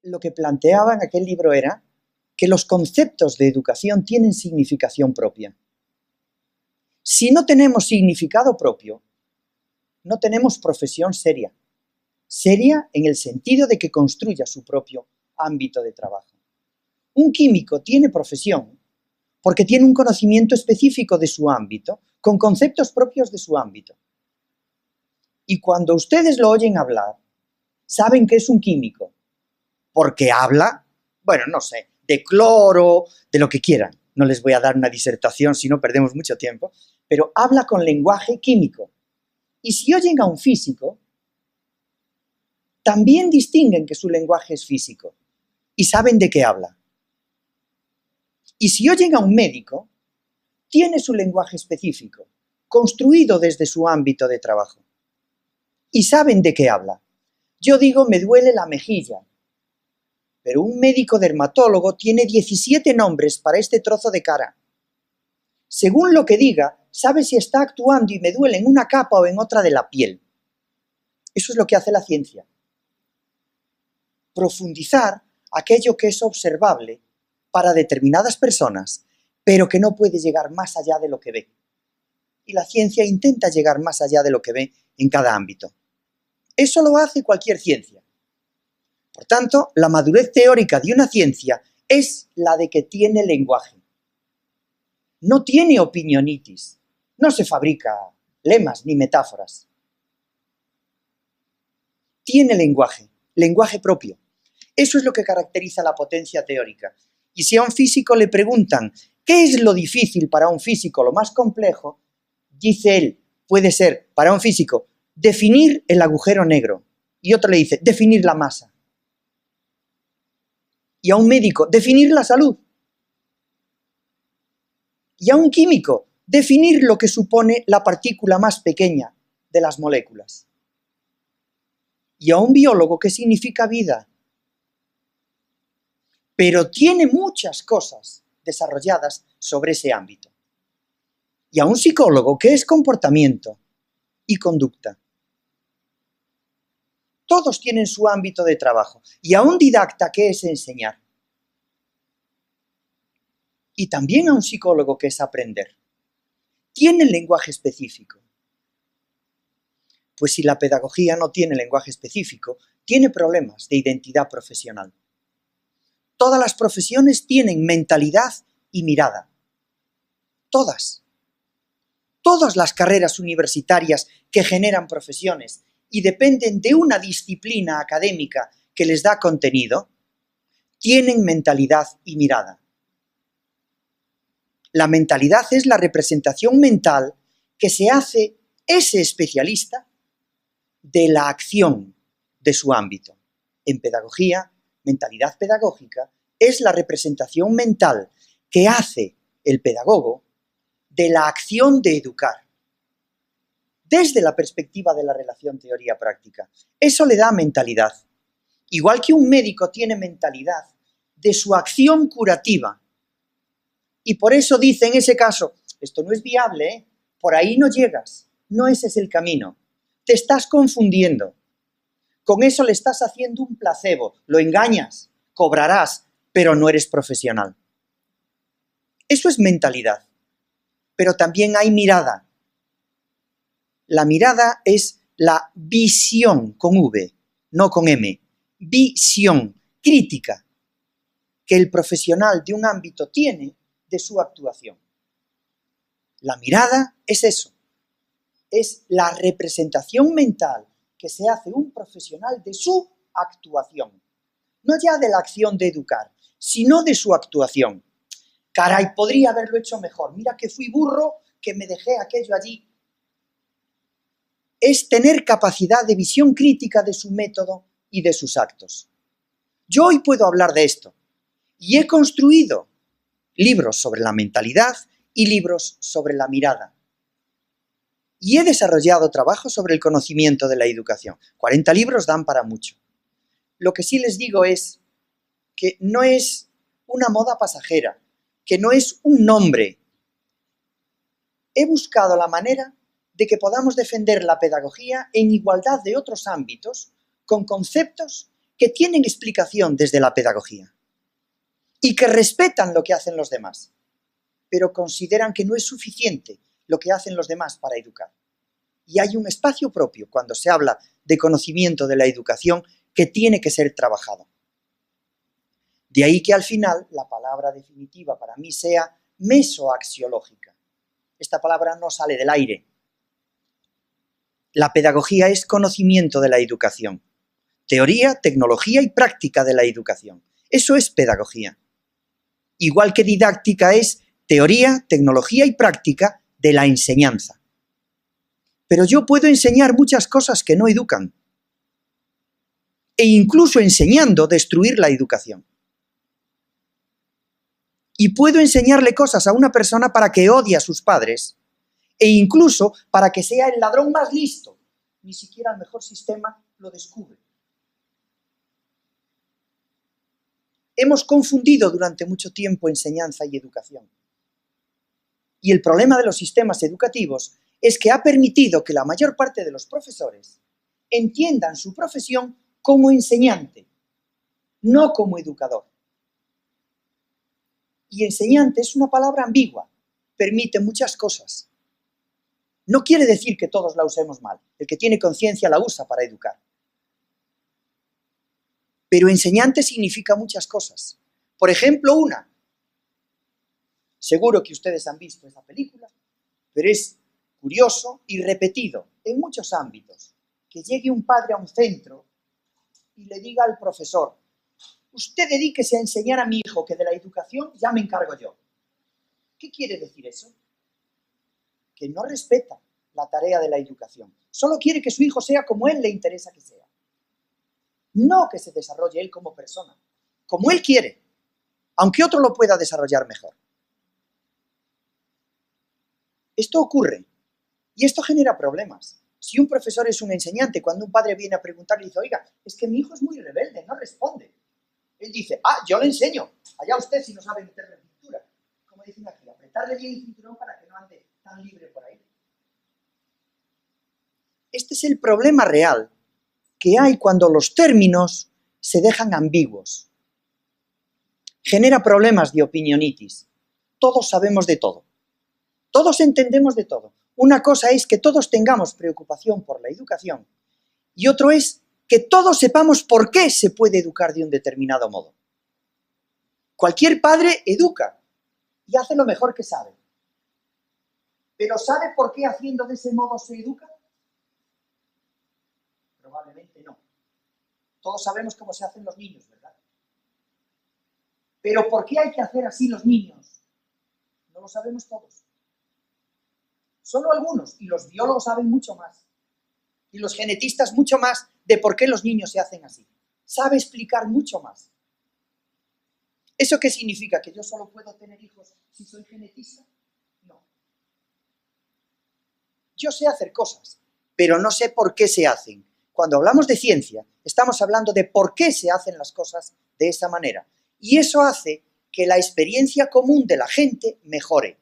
lo que planteaba en aquel libro era que los conceptos de educación tienen significación propia. Si no tenemos significado propio, no tenemos profesión seria. Seria en el sentido de que construya su propio ámbito de trabajo. Un químico tiene profesión porque tiene un conocimiento específico de su ámbito, con conceptos propios de su ámbito. Y cuando ustedes lo oyen hablar, saben que es un químico, porque habla, bueno, no sé, de cloro, de lo que quieran. No les voy a dar una disertación, si no perdemos mucho tiempo, pero habla con lenguaje químico. Y si oyen a un físico, también distinguen que su lenguaje es físico y saben de qué habla. Y si oyen a un médico, tiene su lenguaje específico, construido desde su ámbito de trabajo. Y saben de qué habla. Yo digo, me duele la mejilla, pero un médico dermatólogo tiene 17 nombres para este trozo de cara. Según lo que diga, sabe si está actuando y me duele en una capa o en otra de la piel. Eso es lo que hace la ciencia. Profundizar aquello que es observable para determinadas personas, pero que no puede llegar más allá de lo que ve. Y la ciencia intenta llegar más allá de lo que ve en cada ámbito. Eso lo hace cualquier ciencia. Por tanto, la madurez teórica de una ciencia es la de que tiene lenguaje. No tiene opinionitis, no se fabrica lemas ni metáforas. Tiene lenguaje, lenguaje propio. Eso es lo que caracteriza la potencia teórica. Y si a un físico le preguntan, ¿qué es lo difícil para un físico, lo más complejo? Dice él, puede ser, para un físico, definir el agujero negro. Y otro le dice, definir la masa. Y a un médico, definir la salud. Y a un químico, definir lo que supone la partícula más pequeña de las moléculas. Y a un biólogo, ¿qué significa vida? Pero tiene muchas cosas desarrolladas sobre ese ámbito. Y a un psicólogo, ¿qué es comportamiento y conducta? Todos tienen su ámbito de trabajo. Y a un didacta, ¿qué es enseñar? Y también a un psicólogo, ¿qué es aprender? Tienen lenguaje específico. Pues si la pedagogía no tiene lenguaje específico, tiene problemas de identidad profesional. Todas las profesiones tienen mentalidad y mirada. Todas. Todas las carreras universitarias que generan profesiones y dependen de una disciplina académica que les da contenido, tienen mentalidad y mirada. La mentalidad es la representación mental que se hace ese especialista de la acción de su ámbito. En pedagogía, mentalidad pedagógica es la representación mental que hace el pedagogo de la acción de educar, desde la perspectiva de la relación teoría-práctica. Eso le da mentalidad. Igual que un médico tiene mentalidad de su acción curativa. Y por eso dice en ese caso, esto no es viable, ¿eh? Por ahí no llegas, no ese es el camino. Te estás confundiendo. Con eso le estás haciendo un placebo, lo engañas, cobrarás, pero no eres profesional. Eso es mentalidad. Pero también hay mirada. La mirada es la visión con V, no con M. Visión crítica que el profesional de un ámbito tiene de su actuación. La mirada es eso. Es la representación mental que se hace un profesional de su actuación. No ya de la acción de educar, sino de su actuación. Caray, podría haberlo hecho mejor. Mira que fui burro, que me dejé aquello allí. Es tener capacidad de visión crítica de su método y de sus actos. Yo hoy puedo hablar de esto y he construido libros sobre la mentalidad y libros sobre la mirada. Y he desarrollado trabajos sobre el conocimiento de la educación. 40 libros dan para mucho. Lo que sí les digo es que no es una moda pasajera, que no es un nombre. He buscado la manera de que podamos defender la pedagogía en igualdad de otros ámbitos, con conceptos que tienen explicación desde la pedagogía y que respetan lo que hacen los demás, pero consideran que no es suficiente lo que hacen los demás para educar. Y hay un espacio propio cuando se habla de conocimiento de la educación que tiene que ser trabajado. De ahí que al final la palabra definitiva para mí sea mesoaxiológica. Esta palabra no sale del aire. La pedagogía es conocimiento de la educación. Teoría, tecnología y práctica de la educación. Eso es pedagogía. Igual que didáctica es teoría, tecnología y práctica de la enseñanza. Pero yo puedo enseñar muchas cosas que no educan. E incluso enseñando destruir la educación. Y puedo enseñarle cosas a una persona para que odie a sus padres e incluso para que sea el ladrón más listo. Ni siquiera el mejor sistema lo descubre. Hemos confundido durante mucho tiempo enseñanza y educación. Y el problema de los sistemas educativos es que ha permitido que la mayor parte de los profesores entiendan su profesión como enseñante, no como educador. Y enseñante es una palabra ambigua, permite muchas cosas. No quiere decir que todos la usemos mal, el que tiene conciencia la usa para educar. Pero enseñante significa muchas cosas. Por ejemplo, una. Seguro que ustedes han visto esa película, pero es curioso y repetido en muchos ámbitos. Que llegue un padre a un centro y le diga al profesor: usted dedíquese a enseñar a mi hijo, que de la educación ya me encargo yo. ¿Qué quiere decir eso? Que no respeta la tarea de la educación. Solo quiere que su hijo sea como él le interesa que sea. No que se desarrolle él como persona, como él quiere, aunque otro lo pueda desarrollar mejor. Esto ocurre y esto genera problemas. Si un profesor es un enseñante, cuando un padre viene a preguntarle y dice: oiga, es que mi hijo es muy rebelde, no responde. Él dice: yo le enseño, allá usted si no sabe meterle en pintura. Como dicen aquí, apretarle bien el cinturón para que no ande tan libre por ahí. Este es el problema real que hay cuando los términos se dejan ambiguos. Genera problemas de opinionitis. Todos sabemos de todo. Todos entendemos de todo. Una cosa es que todos tengamos preocupación por la educación y otro es que todos sepamos por qué se puede educar de un determinado modo. Cualquier padre educa y hace lo mejor que sabe. ¿Pero sabe por qué haciendo de ese modo se educa? Probablemente no. Todos sabemos cómo se hacen los niños, ¿verdad? Pero ¿por qué hay que hacer así los niños? No lo sabemos todos. Solo algunos, y los biólogos saben mucho más. Y los genetistas mucho más de por qué los niños se hacen así. Sabe explicar mucho más. ¿Eso qué significa? ¿Que yo solo puedo tener hijos si soy genetista? No. Yo sé hacer cosas, pero no sé por qué se hacen. Cuando hablamos de ciencia, estamos hablando de por qué se hacen las cosas de esa manera. Y eso hace que la experiencia común de la gente mejore.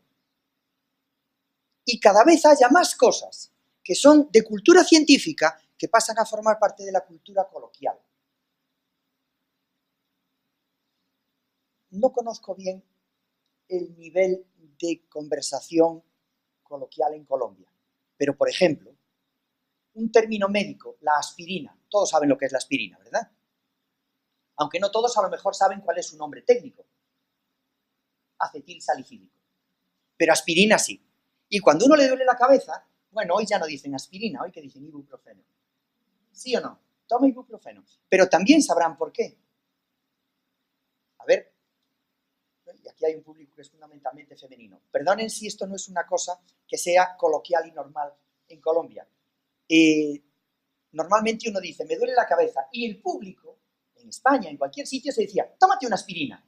Y cada vez haya más cosas que son de cultura científica que pasan a formar parte de la cultura coloquial. No conozco bien el nivel de conversación coloquial en Colombia, pero por ejemplo, un término médico, la aspirina, todos saben lo que es la aspirina, ¿verdad? Aunque no todos a lo mejor saben cuál es su nombre técnico, acetilsalicílico, pero aspirina sí. Y cuando uno le duele la cabeza, bueno, hoy ya no dicen aspirina, hoy que dicen ibuprofeno. ¿Sí o no? Toma ibuprofeno. Pero también sabrán por qué. A ver, y aquí hay un público que es fundamentalmente femenino. Perdonen si esto no es una cosa que sea coloquial y normal en Colombia. Normalmente uno dice: me duele la cabeza, y el público, en España, en cualquier sitio, se decía: tómate una aspirina.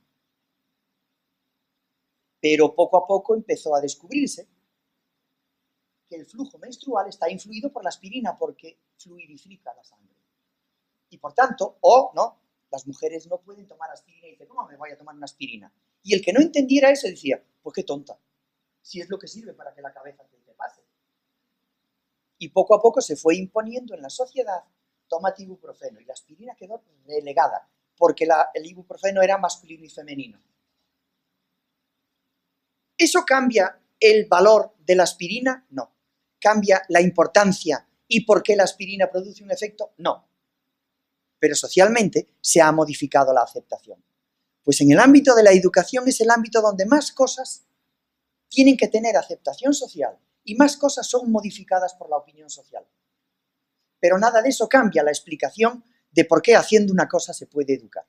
Pero poco a poco empezó a descubrirse que el flujo menstrual está influido por la aspirina porque fluidifica la sangre. Y por tanto, no, las mujeres no pueden tomar aspirina. Y dice: ¿cómo me voy a tomar una aspirina? Y el que no entendiera eso decía: pues qué tonta, si es lo que sirve para que la cabeza te pase. Y poco a poco se fue imponiendo en la sociedad tómate ibuprofeno. Y la aspirina quedó relegada, porque el ibuprofeno era masculino y femenino. ¿Eso cambia el valor de la aspirina? No. ¿Cambia la importancia y por qué la aspirina produce un efecto? No. Pero socialmente se ha modificado la aceptación. Pues en el ámbito de la educación es el ámbito donde más cosas tienen que tener aceptación social y más cosas son modificadas por la opinión social. Pero nada de eso cambia la explicación de por qué haciendo una cosa se puede educar.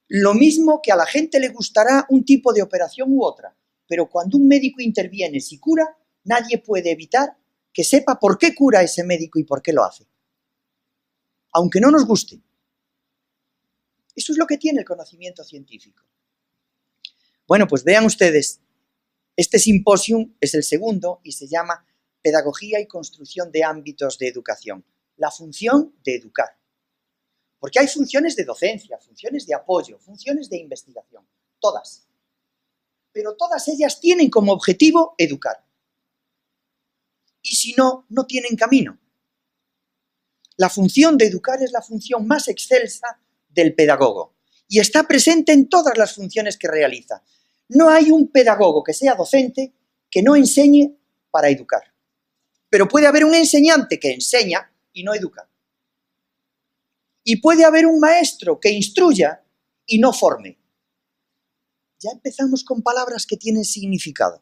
Lo mismo que a la gente le gustará un tipo de operación u otra, pero cuando un médico interviene si cura, nadie puede evitar que sepa por qué cura ese médico y por qué lo hace. Aunque no nos guste. Eso es lo que tiene el conocimiento científico. Bueno, pues vean ustedes, este simposium es el segundo y se llama Pedagogía y construcción de ámbitos de educación. La función de educar. Porque hay funciones de docencia, funciones de apoyo, funciones de investigación, todas. Pero todas ellas tienen como objetivo educar. Y si no, no tienen camino. La función de educar es la función más excelsa del pedagogo y está presente en todas las funciones que realiza. No hay un pedagogo que sea docente que no enseñe para educar. Pero puede haber un enseñante que enseña y no educa. Y puede haber un maestro que instruya y no forme. Ya empezamos con palabras que tienen significado.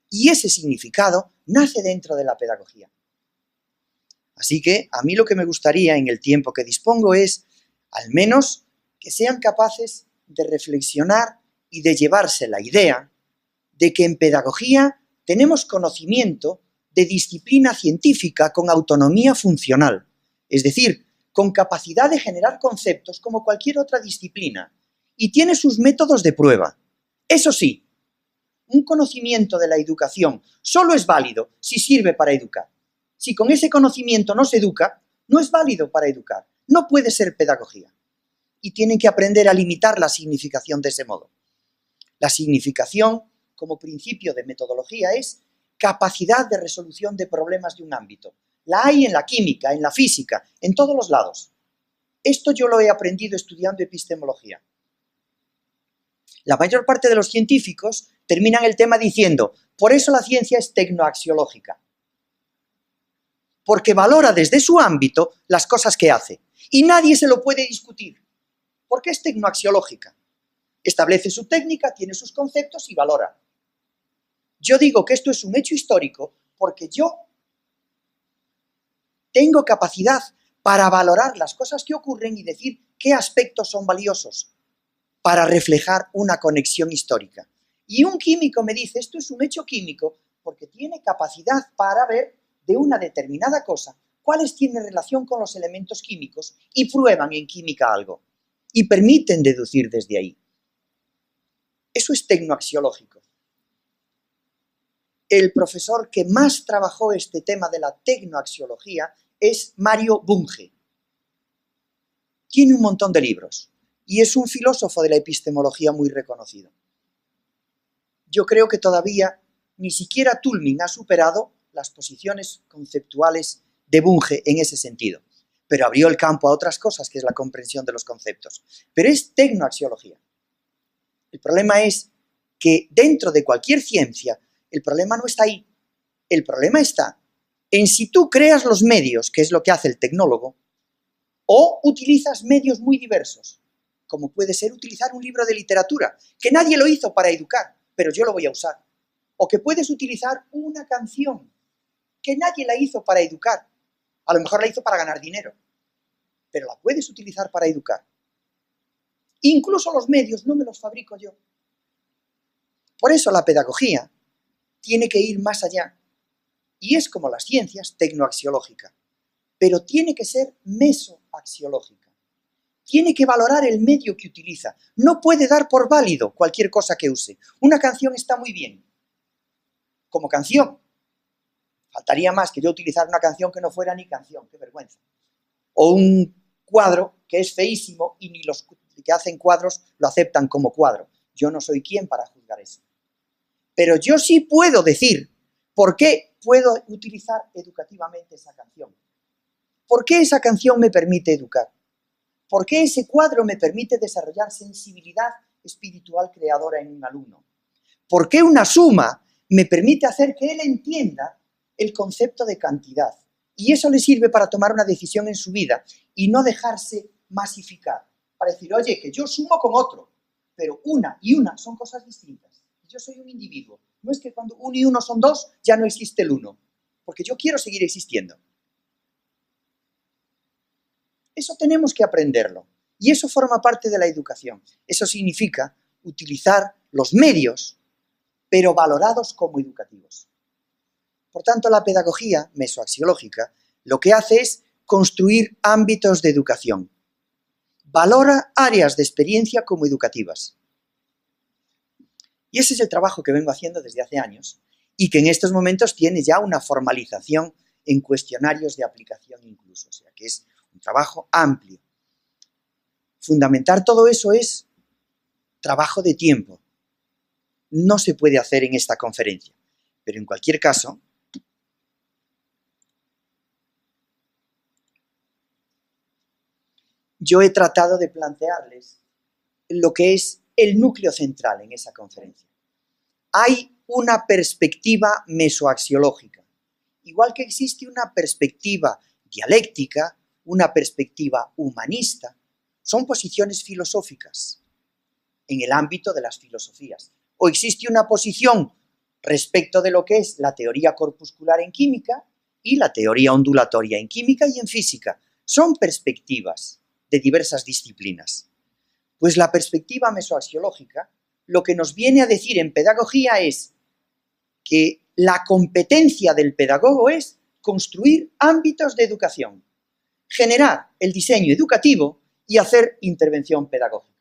Y ese significado nace dentro de la pedagogía. Así que a mí lo que me gustaría en el tiempo que dispongo es, al menos, que sean capaces de reflexionar y de llevarse la idea de que en pedagogía tenemos conocimiento de disciplina científica con autonomía funcional, es decir, con capacidad de generar conceptos como cualquier otra disciplina, y tiene sus métodos de prueba. Eso sí, un conocimiento de la educación solo es válido si sirve para educar. Si con ese conocimiento no se educa, no es válido para educar, no puede ser pedagogía. Y tienen que aprender a limitar la significación de ese modo. La significación, como principio de metodología, es capacidad de resolución de problemas de un ámbito. La hay en la química, en la física, en todos los lados. Esto yo lo he aprendido estudiando epistemología. La mayor parte de los científicos terminan el tema diciendo, por eso la ciencia es tecnoaxiológica. Porque valora desde su ámbito las cosas que hace. Y nadie se lo puede discutir. Porque es tecnoaxiológica. Establece su técnica, tiene sus conceptos y valora. Yo digo que esto es un hecho histórico porque yo tengo capacidad para valorar las cosas que ocurren y decir qué aspectos son valiosos para reflejar una conexión histórica. Y un químico me dice, esto es un hecho químico porque tiene capacidad para ver de una determinada cosa cuáles tienen relación con los elementos químicos y prueban en química algo y permiten deducir desde ahí. Eso es tecnoaxiológico. El profesor que más trabajó este tema de la tecnoaxiología es Mario Bunge. Tiene un montón de libros y es un filósofo de la epistemología muy reconocido. Yo creo que todavía ni siquiera Toulmin ha superado las posiciones conceptuales de Bunge en ese sentido, pero abrió el campo a otras cosas, que es la comprensión de los conceptos. Pero es tecnoaxiología. El problema es que dentro de cualquier ciencia, el problema no está ahí. El problema está en si tú creas los medios, que es lo que hace el tecnólogo, o utilizas medios muy diversos, como puede ser utilizar un libro de literatura, que nadie lo hizo para educar, pero yo lo voy a usar. O que puedes utilizar una canción, que nadie la hizo para educar. A lo mejor la hizo para ganar dinero, pero la puedes utilizar para educar. Incluso los medios no me los fabrico yo. Por eso la pedagogía tiene que ir más allá. Y es como las ciencias, tecnoaxiológica. Pero tiene que ser mesoaxiológica. Tiene que valorar el medio que utiliza. No puede dar por válido cualquier cosa que use. Una canción está muy bien. Como canción. Faltaría más que yo utilizar una canción que no fuera ni canción. ¡Qué vergüenza! O un cuadro que es feísimo y ni los que hacen cuadros lo aceptan como cuadro. Yo no soy quien para juzgar eso. Pero yo sí puedo decir por qué puedo utilizar educativamente esa canción. ¿Por qué esa canción me permite educar? ¿Por qué ese cuadro me permite desarrollar sensibilidad espiritual creadora en un alumno? ¿Por qué una suma me permite hacer que él entienda el concepto de cantidad? Y eso le sirve para tomar una decisión en su vida y no dejarse masificar. Para decir, oye, que yo sumo con otro, pero una y una son cosas distintas. Yo soy un individuo. No es que cuando uno y uno son dos, ya no existe el uno. Porque yo quiero seguir existiendo. Eso tenemos que aprenderlo. Y eso forma parte de la educación. Eso significa utilizar los medios, pero valorados como educativos. Por tanto, la pedagogía mesoaxiológica lo que hace es construir ámbitos de educación. Valora áreas de experiencia como educativas. Y ese es el trabajo que vengo haciendo desde hace años y que en estos momentos tiene ya una formalización en cuestionarios de aplicación incluso. O sea, que es un trabajo amplio. Fundamentar todo eso es trabajo de tiempo. No se puede hacer en esta conferencia. Pero en cualquier caso, yo he tratado de plantearles lo que es el núcleo central en esa conferencia. Hay una perspectiva mesoaxiológica, igual que existe una perspectiva dialéctica, una perspectiva humanista. Son posiciones filosóficas en el ámbito de las filosofías. O existe una posición respecto de lo que es la teoría corpuscular en química y la teoría ondulatoria en química y en física. Son perspectivas de diversas disciplinas. Pues la perspectiva mesoaxiológica lo que nos viene a decir en pedagogía es que la competencia del pedagogo es construir ámbitos de educación, generar el diseño educativo y hacer intervención pedagógica.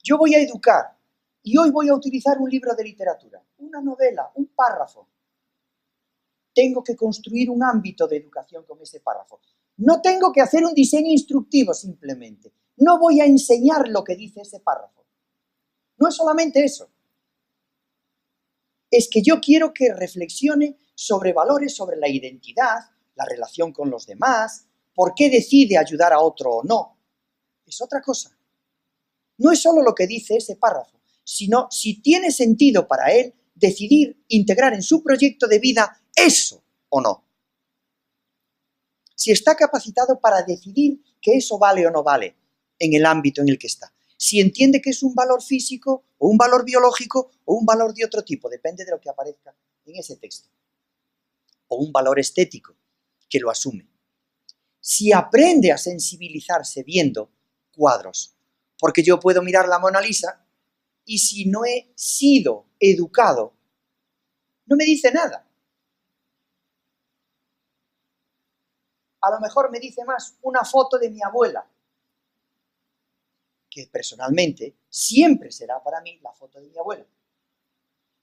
Yo voy a educar y hoy voy a utilizar un libro de literatura, una novela, un párrafo. Tengo que construir un ámbito de educación con ese párrafo. No tengo que hacer un diseño instructivo simplemente. No voy a enseñar lo que dice ese párrafo. No es solamente eso. Es que yo quiero que reflexione sobre valores, sobre la identidad, la relación con los demás, por qué decide ayudar a otro o no. Es otra cosa. No es solo lo que dice ese párrafo, sino si tiene sentido para él decidir integrar en su proyecto de vida eso o no. Si está capacitado para decidir que eso vale o no vale en el ámbito en el que está. Si entiende que es un valor físico o un valor biológico o un valor de otro tipo, depende de lo que aparezca en ese texto. O un valor estético, que lo asume. Si aprende a sensibilizarse viendo cuadros, porque yo puedo mirar la Mona Lisa y si no he sido educado, no me dice nada. A lo mejor me dice más una foto de mi abuela, que personalmente siempre será para mí la foto de mi abuela.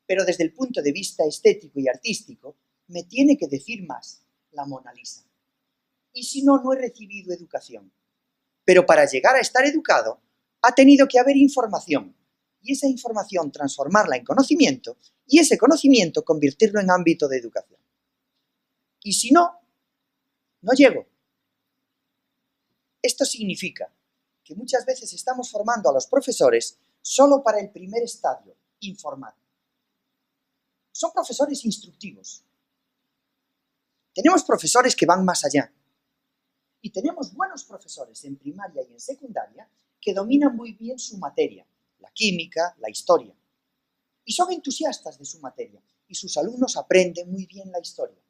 Pero desde el punto de vista estético y artístico, me tiene que decir más la Mona Lisa. Y si no, no he recibido educación. Pero para llegar a estar educado, ha tenido que haber información. Y esa información transformarla en conocimiento y ese conocimiento convertirlo en ámbito de educación. Y si no, no llego. Esto significa que muchas veces estamos formando a los profesores solo para el primer estadio, informar. Son profesores instructivos. Tenemos profesores que van más allá. Y tenemos buenos profesores en primaria y en secundaria que dominan muy bien su materia, la química, la historia. Y son entusiastas de su materia. Y sus alumnos aprenden muy bien la historia.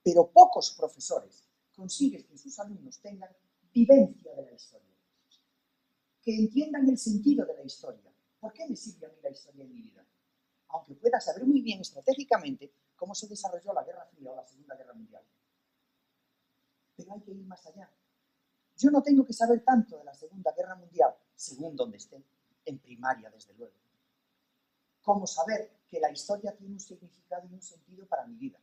Pero pocos profesores consiguen que sus alumnos tengan vivencia de la historia. Que entiendan el sentido de la historia. ¿Por qué me sirve a mí la historia en mi vida? Aunque pueda saber muy bien estratégicamente cómo se desarrolló la Guerra Fría o la Segunda Guerra Mundial. Pero hay que ir más allá. Yo no tengo que saber tanto de la Segunda Guerra Mundial, según donde esté, en primaria desde luego, como saber que la historia tiene un significado y un sentido para mi vida.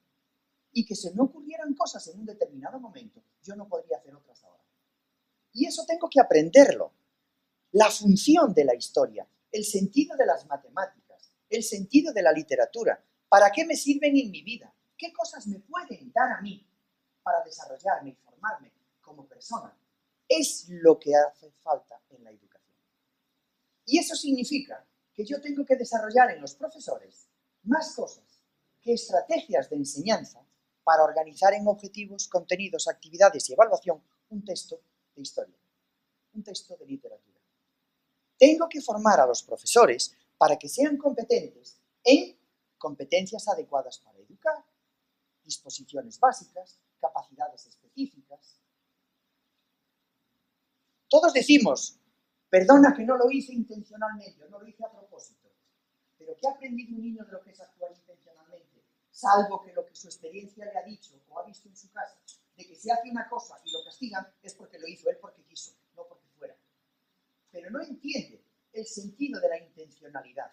Y que si no ocurrieran cosas en un determinado momento, yo no podría hacer otras ahora. Y eso tengo que aprenderlo. La función de la historia, el sentido de las matemáticas, el sentido de la literatura, ¿Para qué me sirven en mi vida? ¿Qué cosas me pueden dar a mí para desarrollarme y formarme como persona? Es lo que hace falta en la educación. Y eso significa que yo tengo que desarrollar en los profesores más cosas que estrategias de enseñanza para organizar en objetivos, contenidos, actividades y evaluación un texto de historia, un texto de literatura. Tengo que formar a los profesores para que sean competentes en competencias adecuadas para educar, disposiciones básicas, capacidades específicas. Todos decimos, perdona que no lo hice intencionalmente, no lo hice a propósito, pero ¿qué ha aprendido un niño de lo que es actuar intencionalmente? Salvo que lo que su experiencia le ha dicho o ha visto en su casa, de que si hace una cosa y lo castigan es porque lo hizo él porque quiso, no porque fuera. Pero no entiende el sentido de la intencionalidad,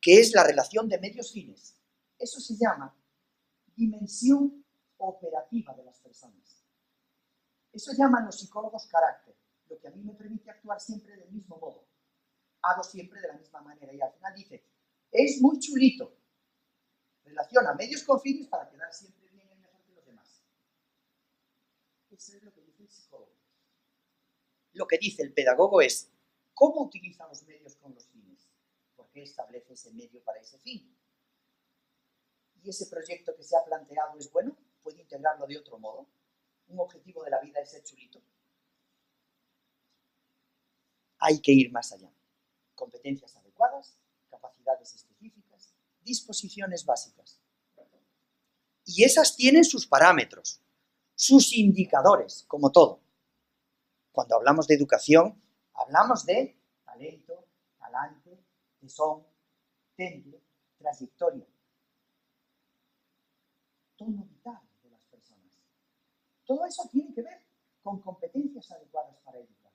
que es la relación de medios-fines. Eso se llama dimensión operativa de las personas. Eso llaman los psicólogos carácter, lo que a mí me permite actuar siempre del mismo modo. Hago siempre de la misma manera y al final dice, es muy chulito. Relaciona medios con fines para quedar siempre bien y mejor que los demás. Eso es lo que dice el psicólogo. Lo que dice el pedagogo es, ¿cómo utiliza los medios con los fines? ¿Por qué establece ese medio para ese fin? ¿Y ese proyecto que se ha planteado es bueno? ¿Puede integrarlo de otro modo? ¿Un objetivo de la vida es ser chulito? Hay que ir más allá. Competencias adecuadas, capacidades específicas, disposiciones básicas. Y esas tienen sus parámetros, sus indicadores, como todo. Cuando hablamos de educación, hablamos de talento, talante, tesón, temple, trayectoria. Tono vital de las personas. Todo eso tiene que ver con competencias adecuadas para educar.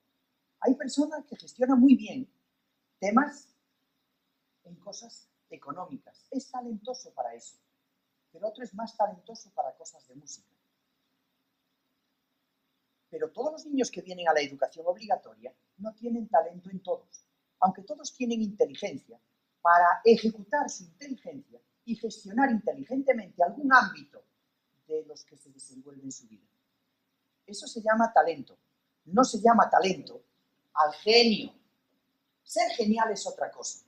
Hay personas que gestionan muy bien temas en cosas económicas. Es talentoso para eso. Pero otro es más talentoso para cosas de música. Pero todos los niños que vienen a la educación obligatoria no tienen talento en todos, aunque todos tienen inteligencia para ejecutar su inteligencia y gestionar inteligentemente algún ámbito de los que se desenvuelve en su vida. Eso se llama talento. No se llama talento al genio. Ser genial es otra cosa.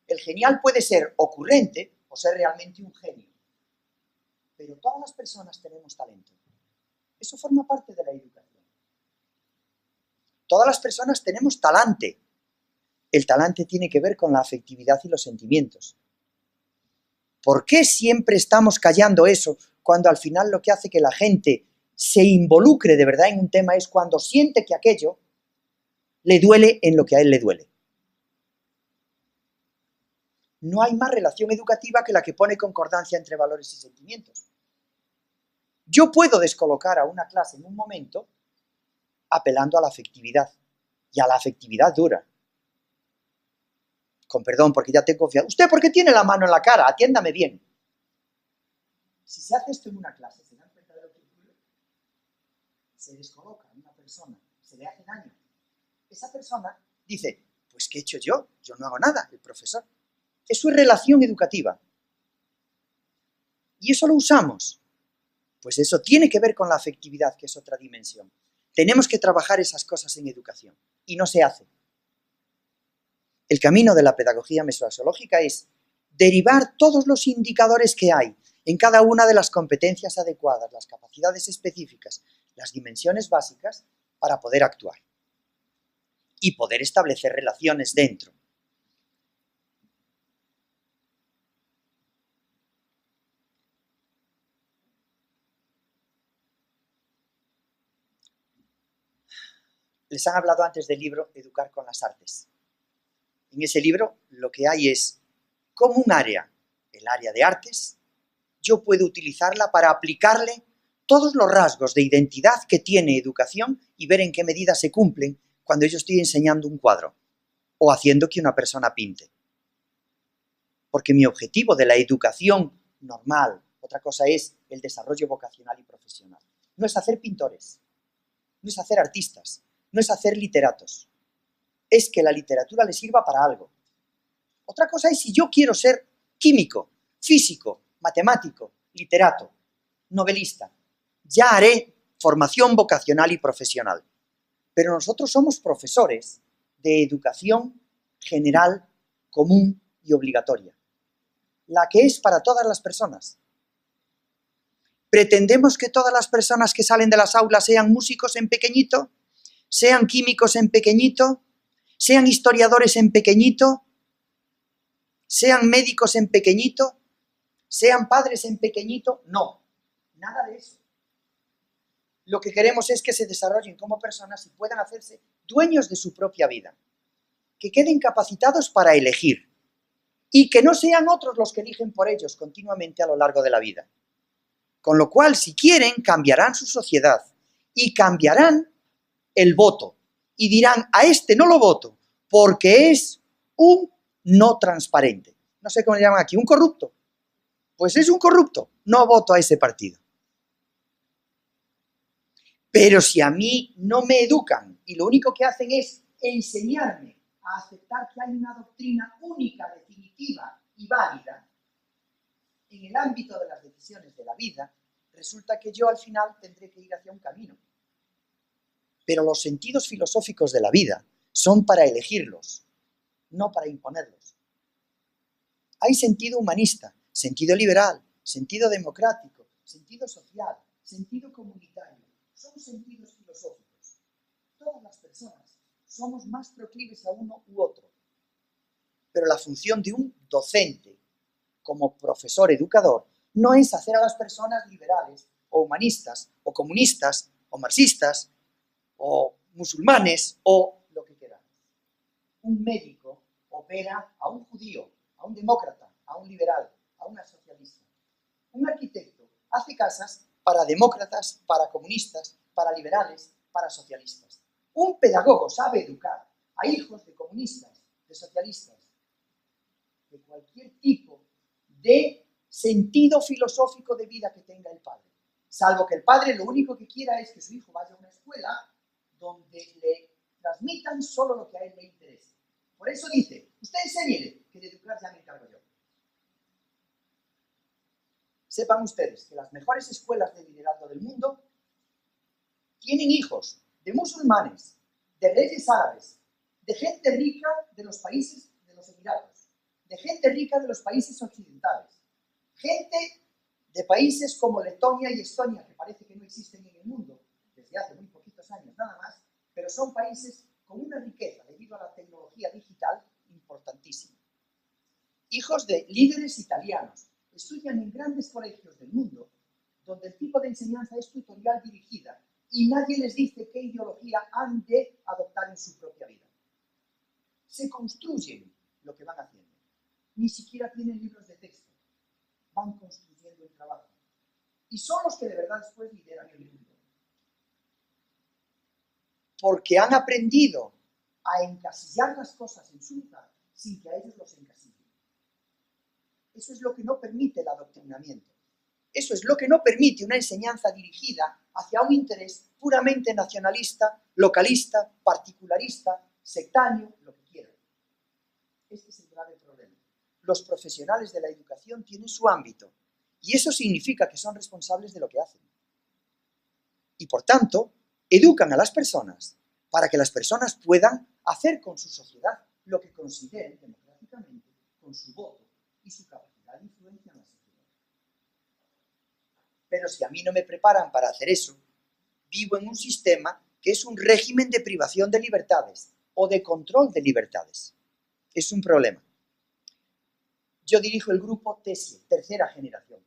El genial puede ser ocurrente o ser realmente un genio. Pero todas las personas tenemos talento. Eso forma parte de la educación. Todas las personas tenemos talante. El talante tiene que ver con la afectividad y los sentimientos. ¿Por qué siempre estamos callando eso cuando al final lo que hace que la gente se involucre de verdad en un tema es cuando siente que aquello le duele en lo que a él le duele? No hay más relación educativa que la que pone concordancia entre valores y sentimientos. Yo puedo descolocar a una clase en un momento apelando a la afectividad, y a la afectividad dura. Con perdón, porque ya tengo confianza. ¿Usted por qué tiene la mano en la cara? Atiéndame bien. Si se hace esto en una clase, ¿se dan cuenta de lo que ocurre? Se descoloca a una persona, se le hace daño. Esa persona dice, pues ¿qué he hecho yo? Yo no hago nada, el profesor. Eso es relación educativa. Y eso lo usamos. Pues eso tiene que ver con la afectividad, que es otra dimensión. Tenemos que trabajar esas cosas en educación y no se hace. El camino de la pedagogía mesoaxiológica es derivar todos los indicadores que hay en cada una de las competencias adecuadas, las capacidades específicas, las dimensiones básicas para poder actuar y poder establecer relaciones dentro. Les han hablado antes del libro Educar con las artes. En ese libro lo que hay es cómo un área, el área de artes, yo puedo utilizarla para aplicarle todos los rasgos de identidad que tiene educación y ver en qué medida se cumplen cuando yo estoy enseñando un cuadro o haciendo que una persona pinte. Porque mi objetivo de la educación normal, otra cosa es el desarrollo vocacional y profesional. No es hacer pintores, no es hacer artistas, no es hacer literatos. Es que la literatura le sirva para algo. Otra cosa es si yo quiero ser químico, físico, matemático, literato, novelista. Ya haré formación vocacional y profesional. Pero nosotros somos profesores de educación general, común y obligatoria, la que es para todas las personas. ¿Pretendemos que todas las personas que salen de las aulas sean músicos en pequeñito, sean químicos en pequeñito, sean historiadores en pequeñito, sean médicos en pequeñito, sean padres en pequeñito? No, nada de eso. Lo que queremos es que se desarrollen como personas y puedan hacerse dueños de su propia vida, que queden capacitados para elegir y que no sean otros los que eligen por ellos continuamente a lo largo de la vida. Con lo cual, si quieren, cambiarán su sociedad y cambiarán el voto y dirán, a este no lo voto porque es un no transparente. No sé cómo le llaman aquí, un corrupto. Pues es un corrupto, no voto a ese partido. Pero si a mí no me educan y lo único que hacen es enseñarme a aceptar que hay una doctrina única, definitiva y válida en el ámbito de las decisiones de la vida, resulta que yo al final tendré que ir hacia un camino. Pero los sentidos filosóficos de la vida son para elegirlos, no para imponerlos. Hay sentido humanista, sentido liberal, sentido democrático, sentido social, sentido comunitario. Son sentidos filosóficos. Todas las personas somos más proclives a uno u otro. Pero la función de un docente, como profesor educador, no es hacer a las personas liberales, o humanistas, o comunistas, o marxistas, o musulmanes, o lo que queramos. Un médico opera a un judío, a un demócrata, a un liberal, a una socialista. Un arquitecto hace casas para demócratas, para comunistas, para liberales, para socialistas. Un pedagogo sabe educar a hijos de comunistas, de socialistas, de cualquier tipo de sentido filosófico de vida que tenga el padre. Salvo que el padre lo único que quiera es que su hijo vaya a una escuela donde le transmitan solo lo que a él le interesa. Por eso dice, usted enséñele, que de educar ya me encargo yo. Sepan ustedes que las mejores escuelas de liderazgo del mundo tienen hijos de musulmanes, de reyes árabes, de gente rica de los países de los Emiratos, de gente rica de los países occidentales, gente de países como Letonia y Estonia, que parece que no existen en el mundo desde hace muy poquitos años nada más, pero son países con una riqueza debido a la tecnología digital importantísima. Hijos de líderes italianos, estudian en grandes colegios del mundo, donde el tipo de enseñanza es tutorial dirigida y nadie les dice qué ideología han de adoptar en su propia vida. Se construyen lo que van haciendo. Ni siquiera tienen libros de texto. Van construyendo el trabajo. Y son los que de verdad después lideran el mundo. Porque han aprendido a encasillar las cosas en su lugar sin que a ellos los encasillen. Eso es lo que no permite el adoctrinamiento. Eso es lo que no permite una enseñanza dirigida hacia un interés puramente nacionalista, localista, particularista, sectario, lo que quieran. Este es el grave problema. Los profesionales de la educación tienen su ámbito y eso significa que son responsables de lo que hacen. Y por tanto, educan a las personas para que las personas puedan hacer con su sociedad lo que consideren democráticamente con su voto y su capacidad de influencia en la sociedad. Pero si a mí no me preparan para hacer eso, vivo en un sistema que es un régimen de privación de libertades o de control de libertades. Es un problema. Yo dirijo el grupo TESIE, tercera generación.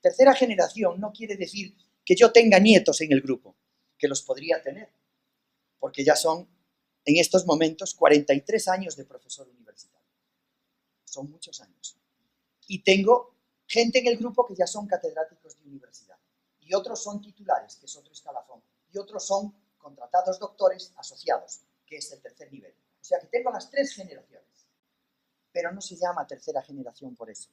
Tercera generación no quiere decir que yo tenga nietos en el grupo, que los podría tener, porque ya son, en estos momentos, 43 años de profesor universitario. Son muchos años. Y tengo gente en el grupo que ya son catedráticos de universidad. Y otros son titulares, que es otro escalafón. Y otros son contratados doctores asociados, que es el tercer nivel. O sea que tengo las 3 generaciones. Pero no se llama tercera generación por eso.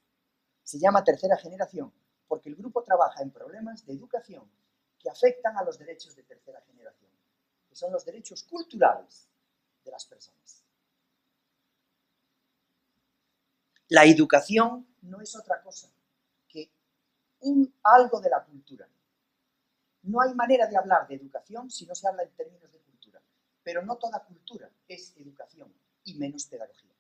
Se llama tercera generación porque el grupo trabaja en problemas de educación que afectan a los derechos de tercera generación, que son los derechos culturales de las personas. La educación no es otra cosa que algo de la cultura. No hay manera de hablar de educación si no se habla en términos de cultura. Pero no toda cultura es educación, y menos pedagogía.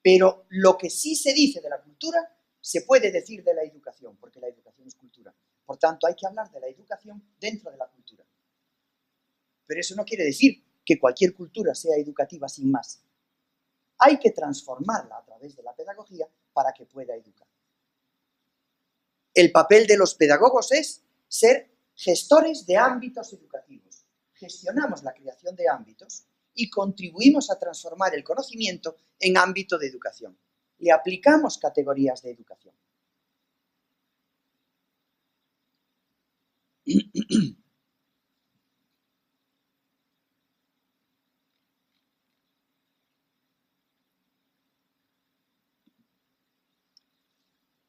Pero lo que sí se dice de la cultura, se puede decir de la educación, porque la educación es cultura. Por tanto, hay que hablar de la educación dentro de la cultura. Pero eso no quiere decir que cualquier cultura sea educativa sin más. Hay que transformarla a través de la pedagogía para que pueda educar. El papel de los pedagogos es ser gestores de ámbitos educativos. Gestionamos la creación de ámbitos y contribuimos a transformar el conocimiento en ámbito de educación. Le aplicamos categorías de educación.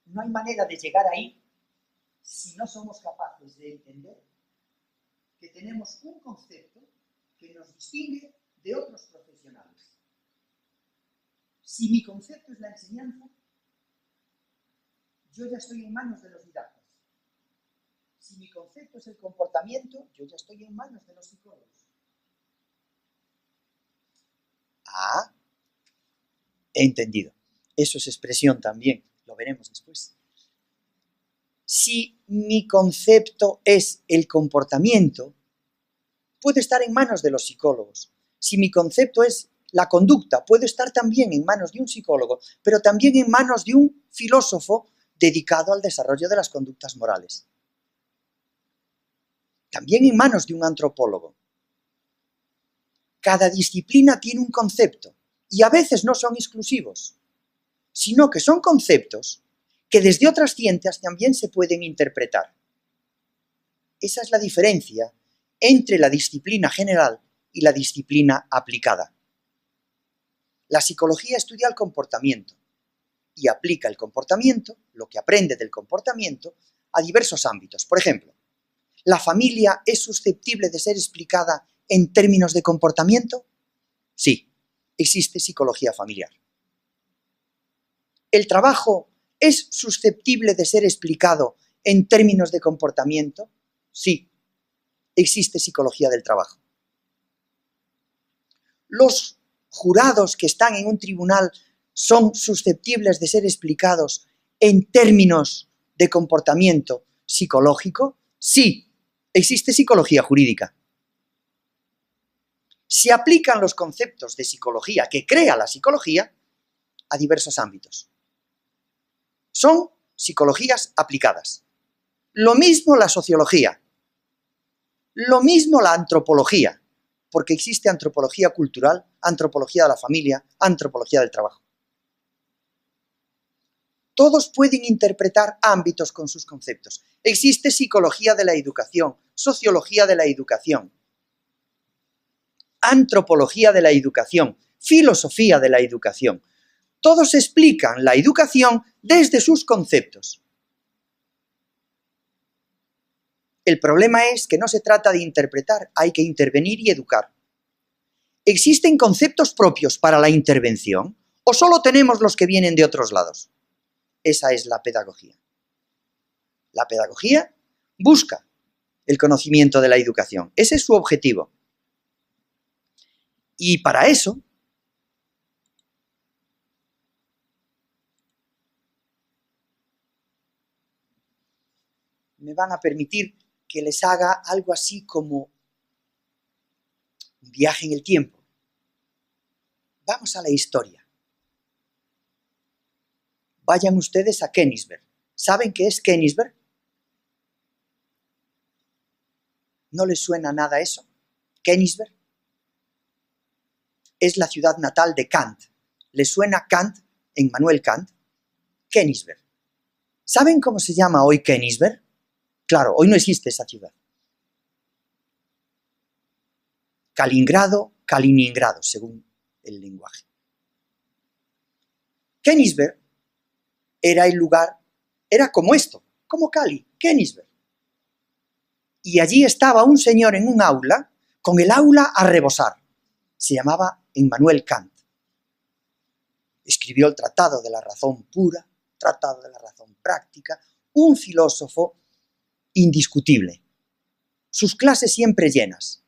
No hay manera de llegar ahí si no somos capaces de entender que tenemos un concepto que nos distingue de otros profesionales. Si mi concepto es la enseñanza, yo ya estoy en manos de los didactas. Si mi concepto es el comportamiento, yo ya estoy en manos de los psicólogos. Ah, he entendido. Eso es expresión también, lo veremos después. Si mi concepto es el comportamiento, puede estar en manos de los psicólogos. Si mi concepto es la conducta, puede estar también en manos de un psicólogo, pero también en manos de un filósofo dedicado al desarrollo de las conductas morales. También en manos de un antropólogo. Cada disciplina tiene un concepto y a veces no son exclusivos, sino que son conceptos que desde otras ciencias también se pueden interpretar. Esa es la diferencia entre la disciplina general y la disciplina aplicada. La psicología estudia el comportamiento y aplica el comportamiento, lo que aprende del comportamiento, a diversos ámbitos. Por ejemplo, ¿la familia es susceptible de ser explicada en términos de comportamiento? Sí, existe psicología familiar. ¿El trabajo es susceptible de ser explicado en términos de comportamiento? Sí, existe psicología del trabajo. ¿Los jurados que están en un tribunal son susceptibles de ser explicados en términos de comportamiento psicológico? Sí, existe psicología jurídica. Se aplican los conceptos de psicología que crea la psicología a diversos ámbitos. Son psicologías aplicadas. Lo mismo la sociología, lo mismo la antropología, porque existe antropología cultural, antropología de la familia, antropología del trabajo. Todos pueden interpretar ámbitos con sus conceptos. Existe psicología de la educación, sociología de la educación, antropología de la educación, filosofía de la educación. Todos explican la educación desde sus conceptos. El problema es que no se trata de interpretar, hay que intervenir y educar. ¿Existen conceptos propios para la intervención o solo tenemos los que vienen de otros lados? Esa es la pedagogía. La pedagogía busca el conocimiento de la educación. Ese es su objetivo. Y para eso me van a permitir que les haga algo así como un viaje en el tiempo. Vamos a la historia. Vayan ustedes a Königsberg. ¿Saben qué es Königsberg? ¿No les suena nada eso? Königsberg es la ciudad natal de Kant. ¿Les suena Kant, Immanuel Kant? Königsberg. ¿Saben cómo se llama hoy Königsberg? Claro, hoy no existe esa ciudad. Kaliningrado, Kaliningrado, según el lenguaje. Königsberg era el lugar, era como esto, como Cali, Königsberg. Y allí estaba un señor en un aula, con el aula a rebosar. Se llamaba Immanuel Kant. Escribió el Tratado de la Razón Pura, Tratado de la Razón Práctica, un filósofo indiscutible. Sus clases siempre llenas.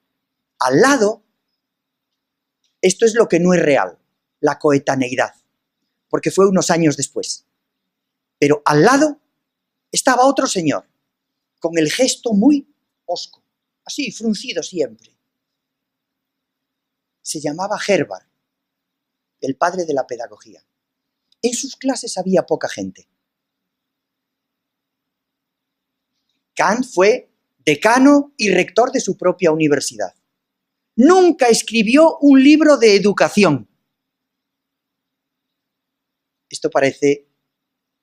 Al lado, esto es lo que no es real, la coetaneidad, porque fue unos años después. Pero al lado estaba otro señor, con el gesto muy hosco, así, fruncido siempre. Se llamaba Herbart, el padre de la pedagogía. En sus clases había poca gente. Kant fue decano y rector de su propia universidad. Nunca escribió un libro de educación. Esto parece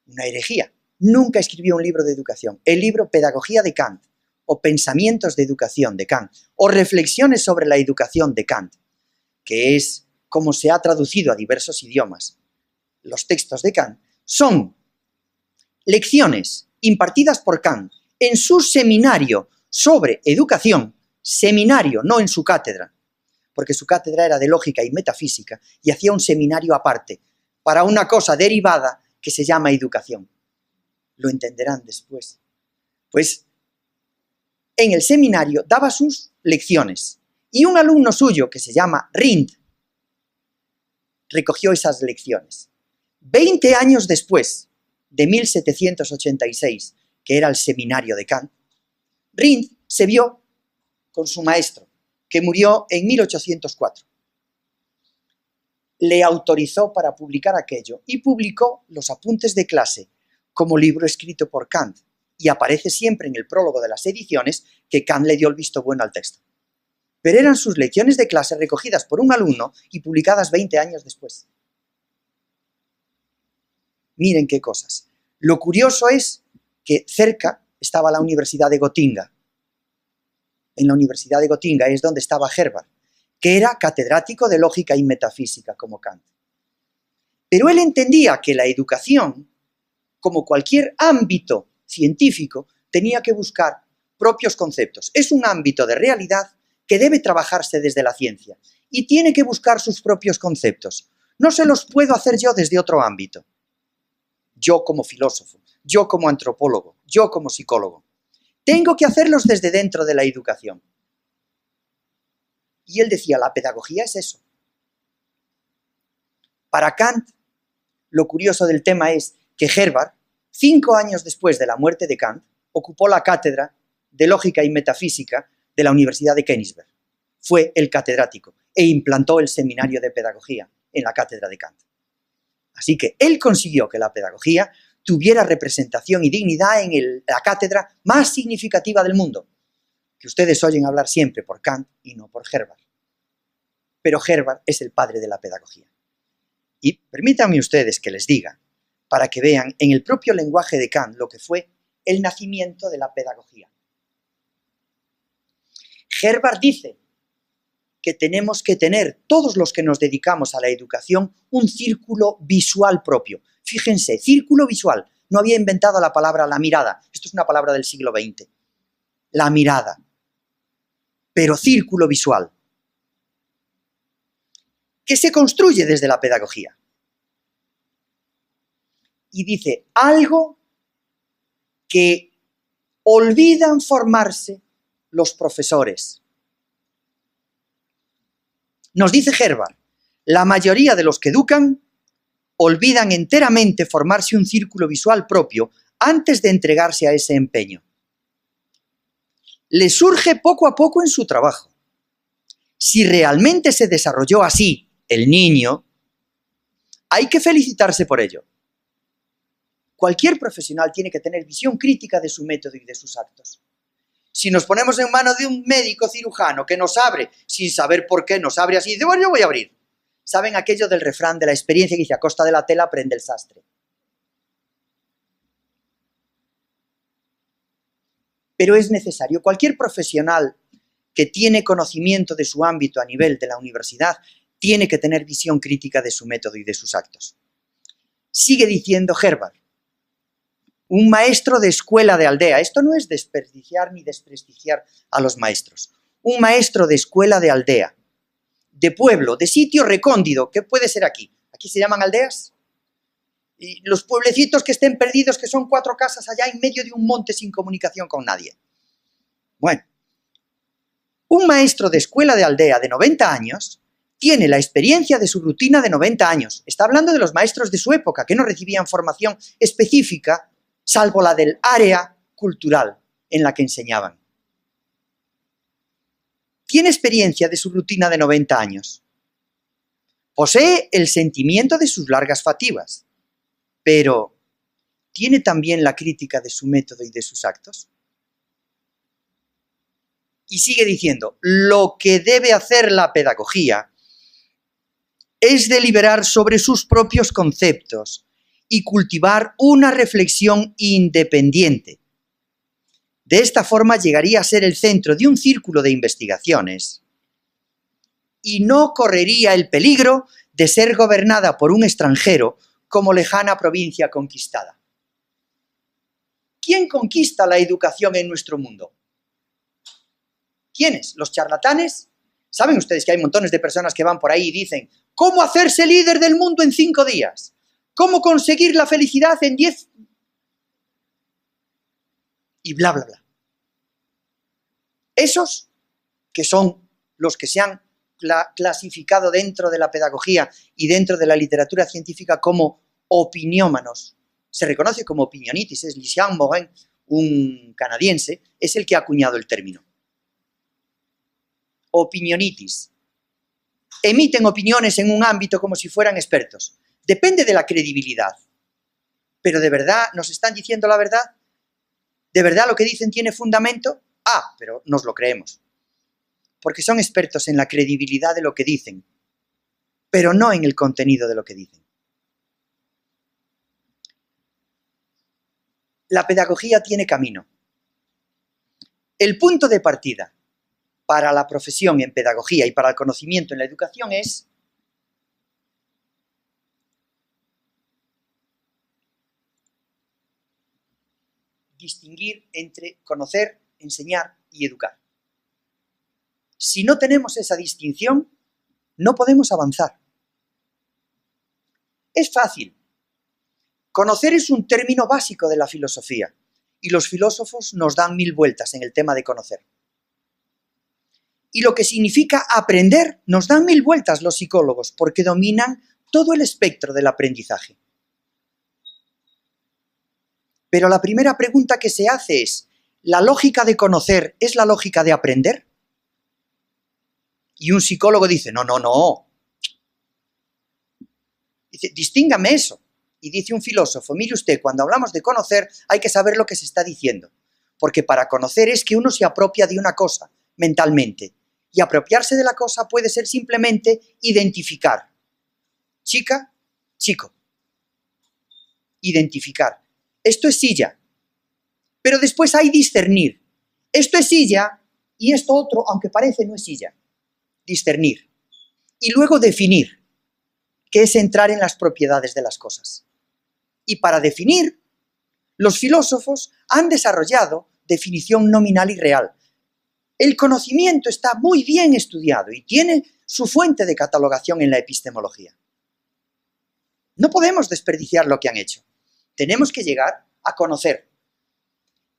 una herejía. Nunca escribió un libro de educación. El libro Pedagogía de Kant, o Pensamientos de Educación de Kant, o Reflexiones sobre la Educación de Kant, que es como se ha traducido a diversos idiomas los textos de Kant, son lecciones impartidas por Kant en su seminario sobre educación, seminario, no en su cátedra, porque su cátedra era de lógica y metafísica y hacía un seminario aparte para una cosa derivada que se llama educación. Lo entenderán después. Pues en el seminario daba sus lecciones y un alumno suyo que se llama Rindt recogió esas lecciones. 20 años después de 1786, que era el seminario de Kant, Rindt se vio con su maestro, que murió en 1804. Le autorizó para publicar aquello y publicó los apuntes de clase como libro escrito por Kant, y aparece siempre en el prólogo de las ediciones que Kant le dio el visto bueno al texto. Pero eran sus lecciones de clase recogidas por un alumno y publicadas 20 años después. Miren qué cosas. Lo curioso es que cerca estaba la Universidad de Gotinga. En la Universidad de Gotinga es donde estaba Herbart, que era catedrático de lógica y metafísica como Kant. Pero él entendía que la educación, como cualquier ámbito científico, tenía que buscar propios conceptos. Es un ámbito de realidad que debe trabajarse desde la ciencia y tiene que buscar sus propios conceptos. No se los puedo hacer yo desde otro ámbito. Yo como filósofo, yo como antropólogo, yo como psicólogo. Tengo que hacerlos desde dentro de la educación. Y él decía, la pedagogía es eso. Para Kant, lo curioso del tema es que Herbart, 5 años después de la muerte de Kant, ocupó la cátedra de lógica y metafísica de la Universidad de Königsberg. Fue el catedrático e implantó el seminario de pedagogía en la cátedra de Kant. Así que él consiguió que la pedagogía tuviera representación y dignidad en la cátedra más significativa del mundo, que ustedes oyen hablar siempre por Kant y no por Herbart. Pero Herbart es el padre de la pedagogía. Y permítanme ustedes que les diga, para que vean en el propio lenguaje de Kant lo que fue el nacimiento de la pedagogía. Herbart dice que tenemos que tener, todos los que nos dedicamos a la educación, un círculo visual propio. Fíjense, círculo visual. No había inventado la palabra la mirada. Esto es una palabra del siglo XX. La mirada. Pero círculo visual. Que se construye desde la pedagogía. Y dice algo que olvidan formarse los profesores. Nos dice Herbart, la mayoría de los que educan olvidan enteramente formarse un círculo visual propio antes de entregarse a ese empeño. Les surge poco a poco en su trabajo. Si realmente se desarrolló así el niño, hay que felicitarse por ello. Cualquier profesional tiene que tener visión crítica de su método y de sus actos. Si nos ponemos en manos de un médico cirujano que nos abre sin saber por qué, nos abre así y dice, bueno, yo voy a abrir. ¿Saben aquello del refrán de la experiencia que dice, a costa de la tela aprende el sastre? Pero es necesario. Cualquier profesional que tiene conocimiento de su ámbito a nivel de la universidad tiene que tener visión crítica de su método y de sus actos. Sigue diciendo Herbart, un maestro de escuela de aldea. Esto no es desperdiciar ni desprestigiar a los maestros. Un maestro de escuela de aldea, de pueblo, de sitio recóndito. ¿Qué puede ser aquí? Aquí se llaman aldeas. Y los pueblecitos que estén perdidos, que son 4 casas allá en medio de un monte sin comunicación con nadie. Bueno, un maestro de escuela de aldea de 90 años tiene la experiencia de su rutina de 90 años. Está hablando de los maestros de su época, que no recibían formación específica, salvo la del área cultural en la que enseñaban. Tiene experiencia de su rutina de 90 años. Posee el sentimiento de sus largas fatigas, pero ¿tiene también la crítica de su método y de sus actos? Y sigue diciendo, lo que debe hacer la pedagogía es deliberar sobre sus propios conceptos y cultivar una reflexión independiente. De esta forma llegaría a ser el centro de un círculo de investigaciones y no correría el peligro de ser gobernada por un extranjero como lejana provincia conquistada. ¿Quién conquista la educación en nuestro mundo? ¿Quiénes? ¿Los charlatanes? ¿Saben ustedes que hay montones de personas que van por ahí y dicen cómo hacerse líder del mundo en 5 días? ¿Cómo conseguir la felicidad en 10? Y bla, bla, bla. Esos que son los que se han clasificado dentro de la pedagogía y dentro de la literatura científica como opiniómanos. Se reconoce como opinionitis, es Lucien Morin, un canadiense, es el que ha acuñado el término. Opinionitis. Emiten opiniones en un ámbito como si fueran expertos. Depende de la credibilidad. Pero ¿de verdad nos están diciendo la verdad? ¿De verdad lo que dicen tiene fundamento? Ah, pero nos lo creemos. Porque son expertos en la credibilidad de lo que dicen, pero no en el contenido de lo que dicen. La pedagogía tiene camino. El punto de partida para la profesión en pedagogía y para el conocimiento en la educación es distinguir entre conocer, enseñar y educar. Si no tenemos esa distinción, no podemos avanzar. Es fácil. Conocer es un término básico de la filosofía y los filósofos nos dan 1000 vueltas en el tema de conocer. Y lo que significa aprender nos dan 1000 vueltas los psicólogos porque dominan todo el espectro del aprendizaje. Pero la primera pregunta que se hace es, ¿la lógica de conocer es la lógica de aprender? Y un psicólogo dice, no. Dice, distíngame eso. Y dice un filósofo, mire usted, cuando hablamos de conocer hay que saber lo que se está diciendo. Porque para conocer es que uno se apropia de una cosa mentalmente. Y apropiarse de la cosa puede ser simplemente identificar. Chica, chico. Identificar. Esto es silla. Pero después hay discernir. Esto es silla y esto otro, aunque parece, no es silla. Discernir. Y luego definir, que es entrar en las propiedades de las cosas. Y para definir, los filósofos han desarrollado definición nominal y real. El conocimiento está muy bien estudiado y tiene su fuente de catalogación en la epistemología. No podemos desperdiciar lo que han hecho. Tenemos que llegar a conocer.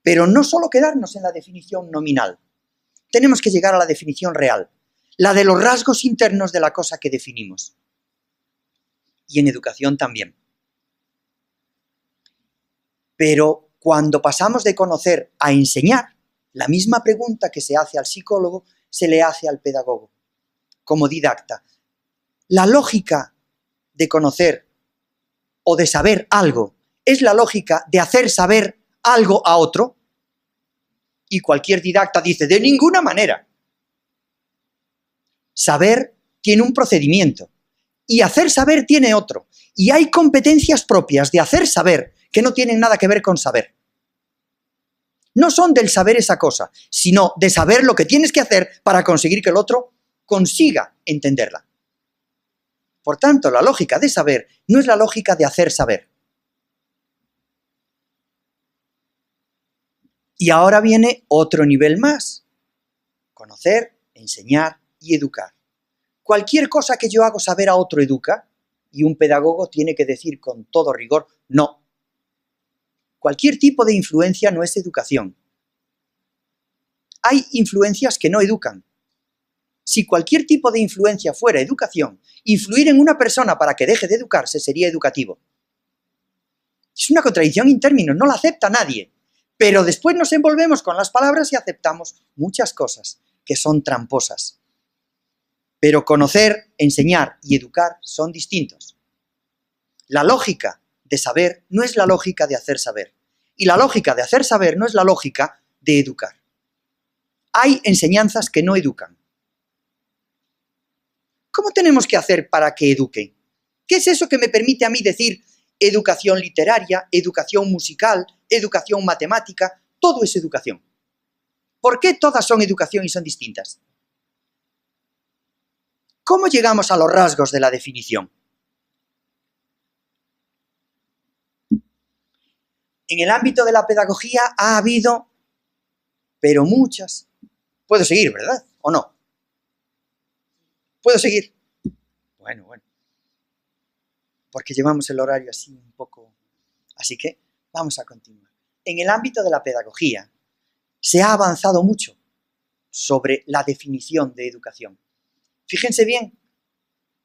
Pero no solo quedarnos en la definición nominal. Tenemos que llegar a la definición real. La de los rasgos internos de la cosa que definimos. Y en educación también. Pero cuando pasamos de conocer a enseñar, la misma pregunta que se hace al psicólogo se le hace al pedagogo, como didacta. La lógica de conocer o de saber algo es la lógica de hacer saber algo a otro. Y cualquier didacta dice, de ninguna manera. Saber tiene un procedimiento y hacer saber tiene otro. Y hay competencias propias de hacer saber que no tienen nada que ver con saber. No son del saber esa cosa, sino de saber lo que tienes que hacer para conseguir que el otro consiga entenderla. Por tanto, la lógica de saber no es la lógica de hacer saber. Y ahora viene otro nivel más. Conocer, enseñar y educar. Cualquier cosa que yo hago saber a otro educa, y un pedagogo tiene que decir con todo rigor, no. Cualquier tipo de influencia no es educación. Hay influencias que no educan. Si cualquier tipo de influencia fuera educación, influir en una persona para que deje de educarse sería educativo. Es una contradicción en términos, no la acepta nadie. Pero después nos envolvemos con las palabras y aceptamos muchas cosas que son tramposas. Pero conocer, enseñar y educar son distintos. La lógica de saber no es la lógica de hacer saber. Y la lógica de hacer saber no es la lógica de educar. Hay enseñanzas que no educan. ¿Cómo tenemos que hacer para que eduquen? ¿Qué es eso que me permite a mí decir educación literaria, educación musical, educación matemática? Todo es educación. ¿Por qué todas son educación y son distintas? ¿Cómo llegamos a los rasgos de la definición? En el ámbito de la pedagogía ha habido, pero muchas. Puedo seguir, ¿verdad? ¿O no? ¿Puedo seguir? Bueno. Porque llevamos el horario así un poco. Así que vamos a continuar. En el ámbito de la pedagogía se ha avanzado mucho sobre la definición de educación. Fíjense bien,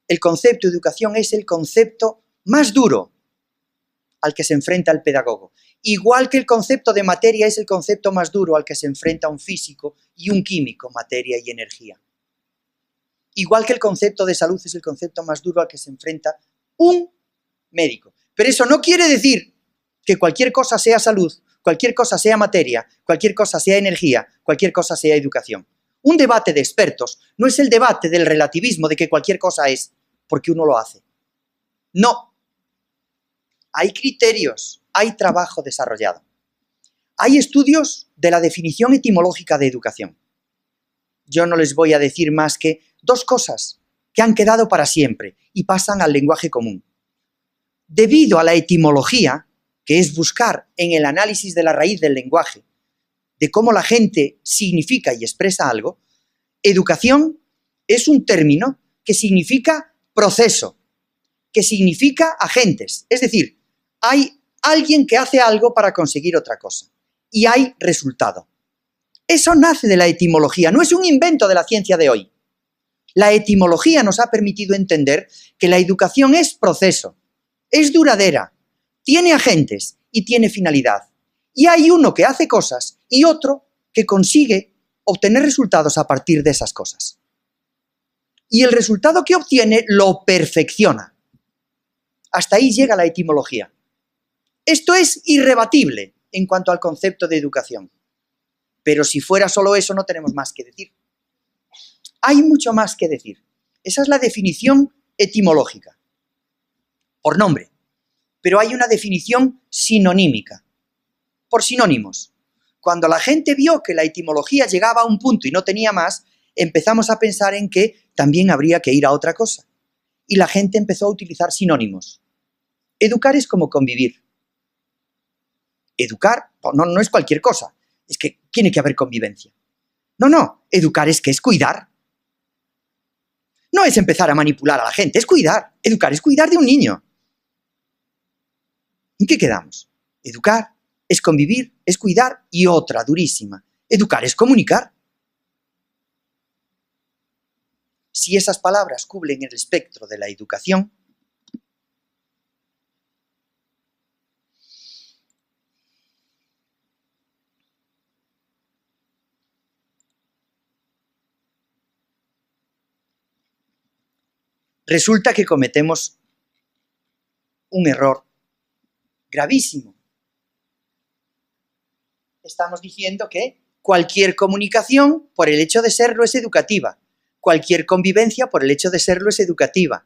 el concepto de educación es el concepto más duro al que se enfrenta el pedagogo. Igual que el concepto de materia es el concepto más duro al que se enfrenta un físico y un químico, materia y energía. Igual que el concepto de salud es el concepto más duro al que se enfrenta un médico. Pero eso no quiere decir que cualquier cosa sea salud, cualquier cosa sea materia, cualquier cosa sea energía, cualquier cosa sea educación. Un debate de expertos no es el debate del relativismo de que cualquier cosa es, porque uno lo hace. No. Hay criterios, hay trabajo desarrollado. Hay estudios de la definición etimológica de educación. Yo no les voy a decir más que dos cosas que han quedado para siempre y pasan al lenguaje común. Debido a la etimología, que es buscar en el análisis de la raíz del lenguaje, de cómo la gente significa y expresa algo, educación es un término que significa proceso, que significa agentes. Es decir, hay alguien que hace algo para conseguir otra cosa y hay resultado. Eso nace de la etimología, no es un invento de la ciencia de hoy. La etimología nos ha permitido entender que la educación es proceso, es duradera, tiene agentes y tiene finalidad. Y hay uno que hace cosas y otro que consigue obtener resultados a partir de esas cosas. Y el resultado que obtiene lo perfecciona. Hasta ahí llega la etimología. Esto es irrebatible en cuanto al concepto de educación. Pero si fuera solo eso, no tenemos más que decir. Hay mucho más que decir. Esa es la definición etimológica, por nombre. Pero hay una definición sinonímica, por sinónimos. Cuando la gente vio que la etimología llegaba a un punto y no tenía más, empezamos a pensar en que también habría que ir a otra cosa. Y la gente empezó a utilizar sinónimos. Educar es como convivir. Educar no es cualquier cosa. Es que tiene que haber convivencia. No. Educar es que es cuidar. No es empezar a manipular a la gente, es cuidar. Educar es cuidar de un niño. ¿En qué quedamos? Educar es convivir, es cuidar y otra durísima. Educar es comunicar. Si esas palabras cubren el espectro de la educación, resulta que cometemos un error gravísimo. Estamos diciendo que cualquier comunicación, por el hecho de serlo, es educativa. Cualquier convivencia, por el hecho de serlo, es educativa.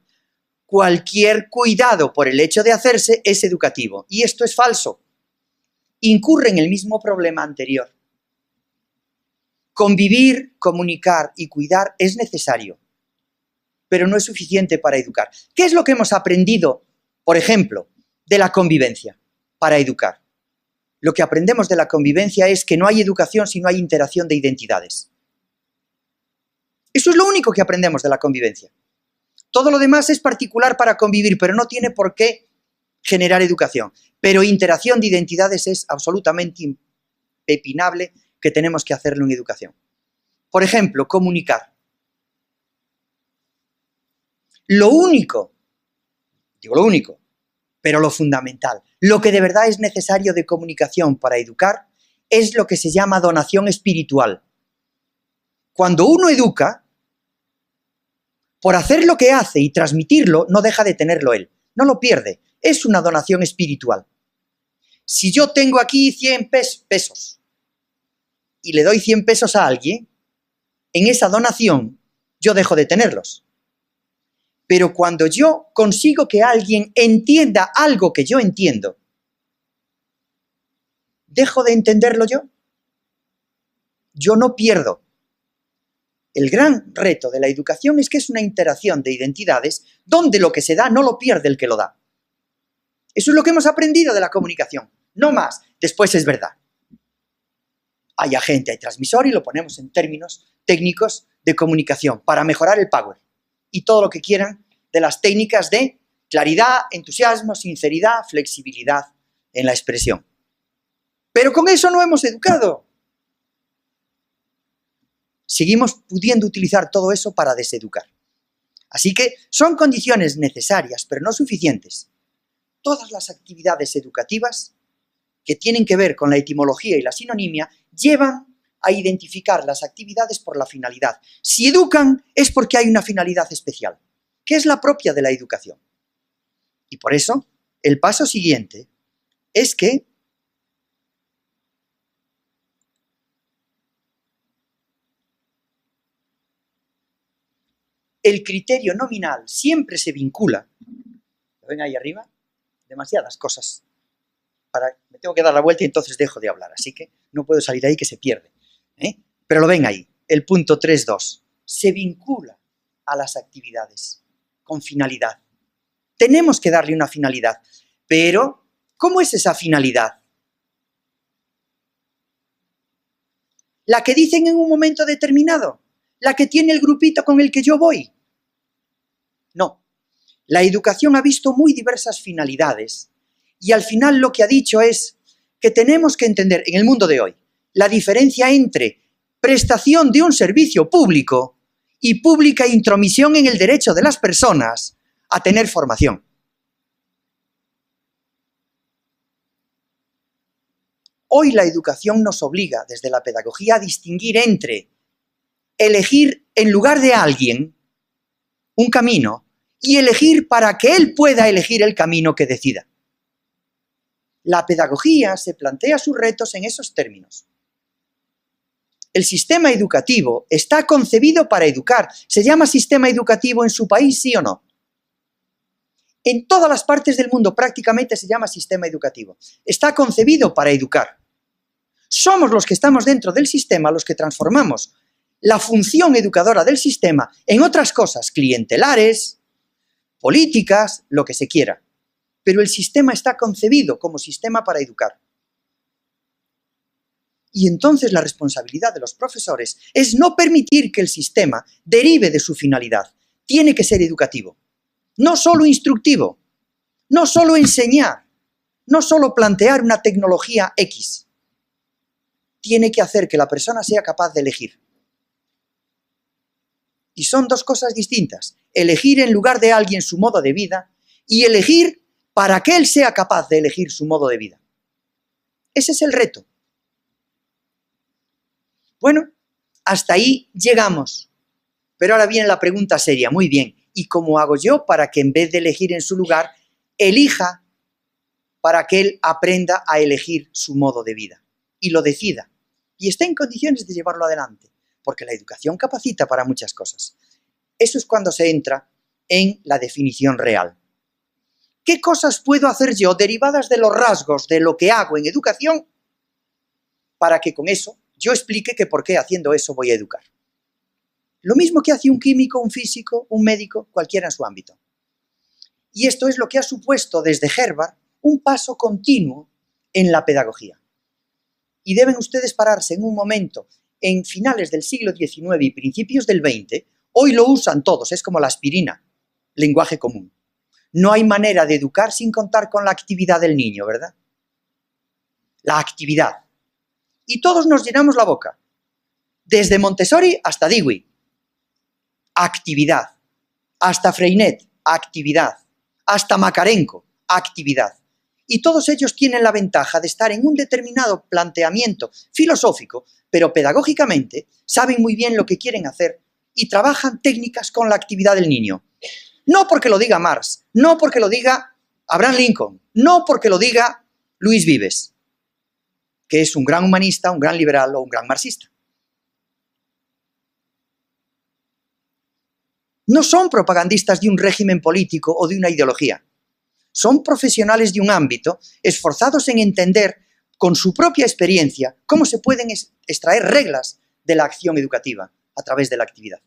Cualquier cuidado, por el hecho de hacerse, es educativo. Y esto es falso. Incurre en el mismo problema anterior. Convivir, comunicar y cuidar es necesario, pero no es suficiente para educar. ¿Qué es lo que hemos aprendido, por ejemplo, de la convivencia para educar? Lo que aprendemos de la convivencia es que no hay educación si no hay interacción de identidades. Eso es lo único que aprendemos de la convivencia. Todo lo demás es particular para convivir, pero no tiene por qué generar educación. Pero interacción de identidades es absolutamente impepinable que tenemos que hacerlo en educación. Por ejemplo, comunicar. Lo único, digo lo único, pero lo fundamental, lo que de verdad es necesario de comunicación para educar es lo que se llama donación espiritual. Cuando uno educa, por hacer lo que hace y transmitirlo, no deja de tenerlo él, no lo pierde, es una donación espiritual. Si yo tengo aquí 100 pesos y le doy 100 pesos a alguien, en esa donación yo dejo de tenerlos. Pero cuando yo consigo que alguien entienda algo que yo entiendo, ¿dejo de entenderlo yo? Yo no pierdo. El gran reto de la educación es que es una interacción de identidades donde lo que se da no lo pierde el que lo da. Eso es lo que hemos aprendido de la comunicación, no más. Después es verdad. Hay agente, hay transmisor y lo ponemos en términos técnicos de comunicación para mejorar el power y todo lo que quieran de las técnicas de claridad, entusiasmo, sinceridad, flexibilidad en la expresión. Pero con eso no hemos educado. Seguimos pudiendo utilizar todo eso para deseducar. Así que son condiciones necesarias, pero no suficientes. Todas las actividades educativas que tienen que ver con la etimología y la sinonimia llevan a identificar las actividades por la finalidad. Si educan es porque hay una finalidad especial, que es la propia de la educación. Y por eso, el paso siguiente es que el criterio nominal siempre se vincula, ¿lo ven ahí arriba? Demasiadas cosas. Me tengo que dar la vuelta y entonces dejo de hablar, así que no puedo salir ahí que se pierde. Pero lo ven ahí, el punto 3.2. Se vincula a las actividades con finalidad. Tenemos que darle una finalidad, pero ¿cómo es esa finalidad? ¿La que dicen en un momento determinado? ¿La que tiene el grupito con el que yo voy? No. La educación ha visto muy diversas finalidades y al final lo que ha dicho es que tenemos que entender en el mundo de hoy la diferencia entre prestación de un servicio público y pública intromisión en el derecho de las personas a tener formación. Hoy la educación nos obliga desde la pedagogía a distinguir entre elegir en lugar de alguien un camino y elegir para que él pueda elegir el camino que decida. La pedagogía se plantea sus retos en esos términos. El sistema educativo está concebido para educar. ¿Se llama sistema educativo en su país, sí o no? En todas las partes del mundo prácticamente se llama sistema educativo. Está concebido para educar. Somos los que estamos dentro del sistema los que transformamos la función educadora del sistema en otras cosas, clientelares, políticas, lo que se quiera. Pero el sistema está concebido como sistema para educar. Y entonces la responsabilidad de los profesores es no permitir que el sistema derive de su finalidad. Tiene que ser educativo. No solo instructivo, no solo enseñar, no solo plantear una tecnología X. Tiene que hacer que la persona sea capaz de elegir. Y son dos cosas distintas. Elegir en lugar de alguien su modo de vida y elegir para que él sea capaz de elegir su modo de vida. Ese es el reto. Bueno, hasta ahí llegamos. Pero ahora viene la pregunta seria. Muy bien, ¿y cómo hago yo para que en vez de elegir en su lugar, elija para que él aprenda a elegir su modo de vida y lo decida? Y esté en condiciones de llevarlo adelante, porque la educación capacita para muchas cosas. Eso es cuando se entra en la definición real. ¿Qué cosas puedo hacer yo derivadas de los rasgos de lo que hago en educación para que con eso yo explique que por qué haciendo eso voy a educar? Lo mismo que hace un químico, un físico, un médico, cualquiera en su ámbito. Y esto es lo que ha supuesto desde Herbart un paso continuo en la pedagogía. Y deben ustedes pararse en un momento, en finales del siglo XIX y principios del XX, hoy lo usan todos, es como la aspirina. lenguaje común. No hay manera de educar sin contar con la actividad del niño, ¿verdad? La actividad. Y todos nos llenamos la boca. Desde Montessori hasta Dewey. Actividad. Hasta Freinet. Actividad. Hasta Makarenko. Actividad. Y todos ellos tienen la ventaja de estar en un determinado planteamiento filosófico, pero pedagógicamente saben muy bien lo que quieren hacer y trabajan técnicas con la actividad del niño. No porque lo diga Marx, no porque lo diga Abraham Lincoln, no porque lo diga Luis Vives, que es un gran humanista, un gran liberal o un gran marxista. No son propagandistas de un régimen político o de una ideología. Son profesionales de un ámbito esforzados en entender con su propia experiencia cómo se pueden extraer reglas de la acción educativa a través de la actividad.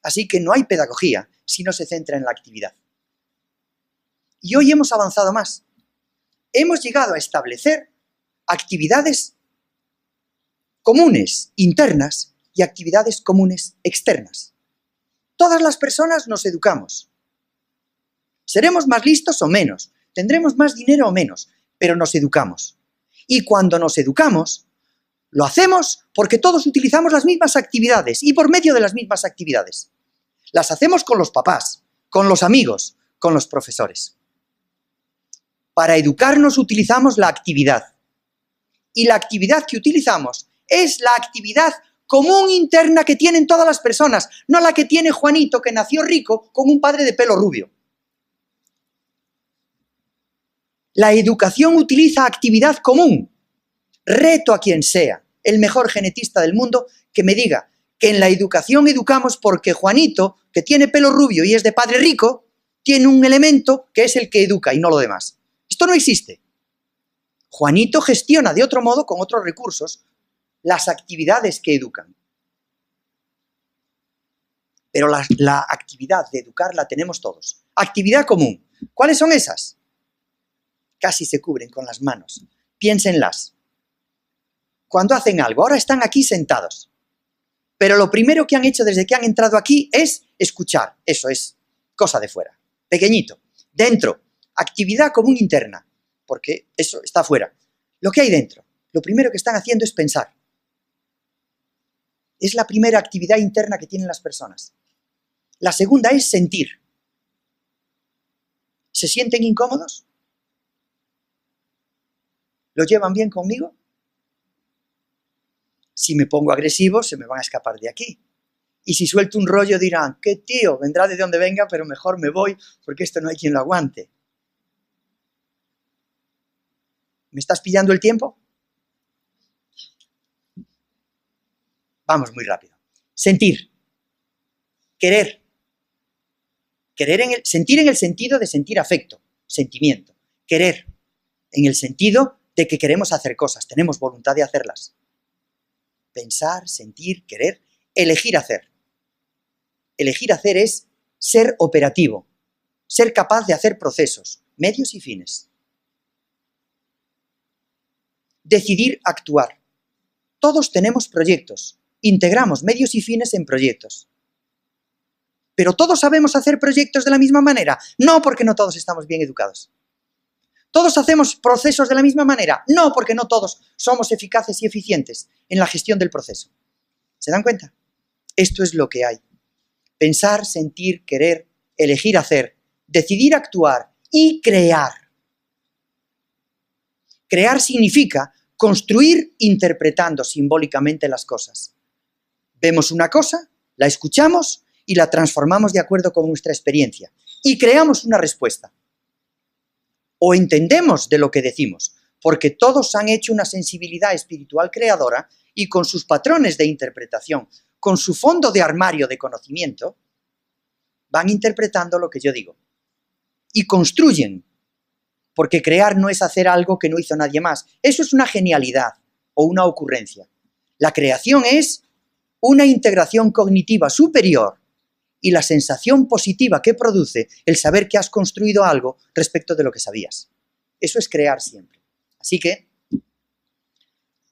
Así que no hay pedagogía si no se centra en la actividad. Y hoy hemos avanzado más. Hemos llegado a establecer actividades comunes internas y actividades comunes externas. Todas las personas nos educamos. Seremos más listos o menos, tendremos más dinero o menos, pero nos educamos. Y cuando nos educamos, lo hacemos porque todos utilizamos las mismas actividades y por medio de las mismas actividades. Las hacemos con los papás, con los amigos, con los profesores. Para educarnos utilizamos la actividad. Y la actividad que utilizamos es la actividad común interna que tienen todas las personas, no la que tiene Juanito, que nació rico con un padre de pelo rubio. La educación utiliza actividad común. Reto a quien sea, el mejor genetista del mundo, que me diga que en la educación educamos porque Juanito, que tiene pelo rubio y es de padre rico, tiene un elemento que es el que educa y no lo demás. Esto no existe. Juanito gestiona de otro modo, con otros recursos, las actividades que educan. Pero la actividad de educar la tenemos todos. Actividad común. ¿Cuáles son esas? Casi se cubren con las manos. Piénsenlas. Cuando hacen algo, ahora están aquí sentados. Pero lo primero que han hecho desde que han entrado aquí es escuchar. Eso es cosa de fuera. Pequeñito. Dentro. Actividad común interna. Porque eso está fuera. Lo que hay dentro. Lo primero que están haciendo es pensar. Es la primera actividad interna que tienen las personas. La segunda es sentir. ¿Se sienten incómodos? ¿Lo llevan bien conmigo? Si me pongo agresivo, se me van a escapar de aquí. Y si suelto un rollo dirán, qué tío, vendrá de donde venga, pero mejor me voy porque esto no hay quien lo aguante. ¿Me estás pillando el tiempo? Vamos muy rápido. Sentir. Querer. Sentir en el sentido de sentir afecto, sentimiento. Querer en el sentido de que queremos hacer cosas, tenemos voluntad de hacerlas. Pensar, sentir, querer, elegir hacer. Elegir hacer es ser operativo, ser capaz de hacer procesos, medios y fines. Decidir actuar. Todos tenemos proyectos, integramos medios y fines en proyectos. ¿Pero todos sabemos hacer proyectos de la misma manera? No, porque no todos estamos bien educados. ¿Todos hacemos procesos de la misma manera? No, porque no todos somos eficaces y eficientes en la gestión del proceso. ¿Se dan cuenta? Esto es lo que hay. Pensar, sentir, querer, elegir hacer, decidir actuar y crear. Crear significa construir interpretando simbólicamente las cosas. Vemos una cosa, la escuchamos y la transformamos de acuerdo con nuestra experiencia y creamos una respuesta. O entendemos de lo que decimos, porque todos han hecho una sensibilidad espiritual creadora y con sus patrones de interpretación, con su fondo de armario de conocimiento, van interpretando lo que yo digo. Y construyen, porque crear no es hacer algo que no hizo nadie más. Eso es una genialidad o una ocurrencia. La creación es una integración cognitiva superior y la sensación positiva que produce el saber que has construido algo respecto de lo que sabías. Eso es crear siempre. Así que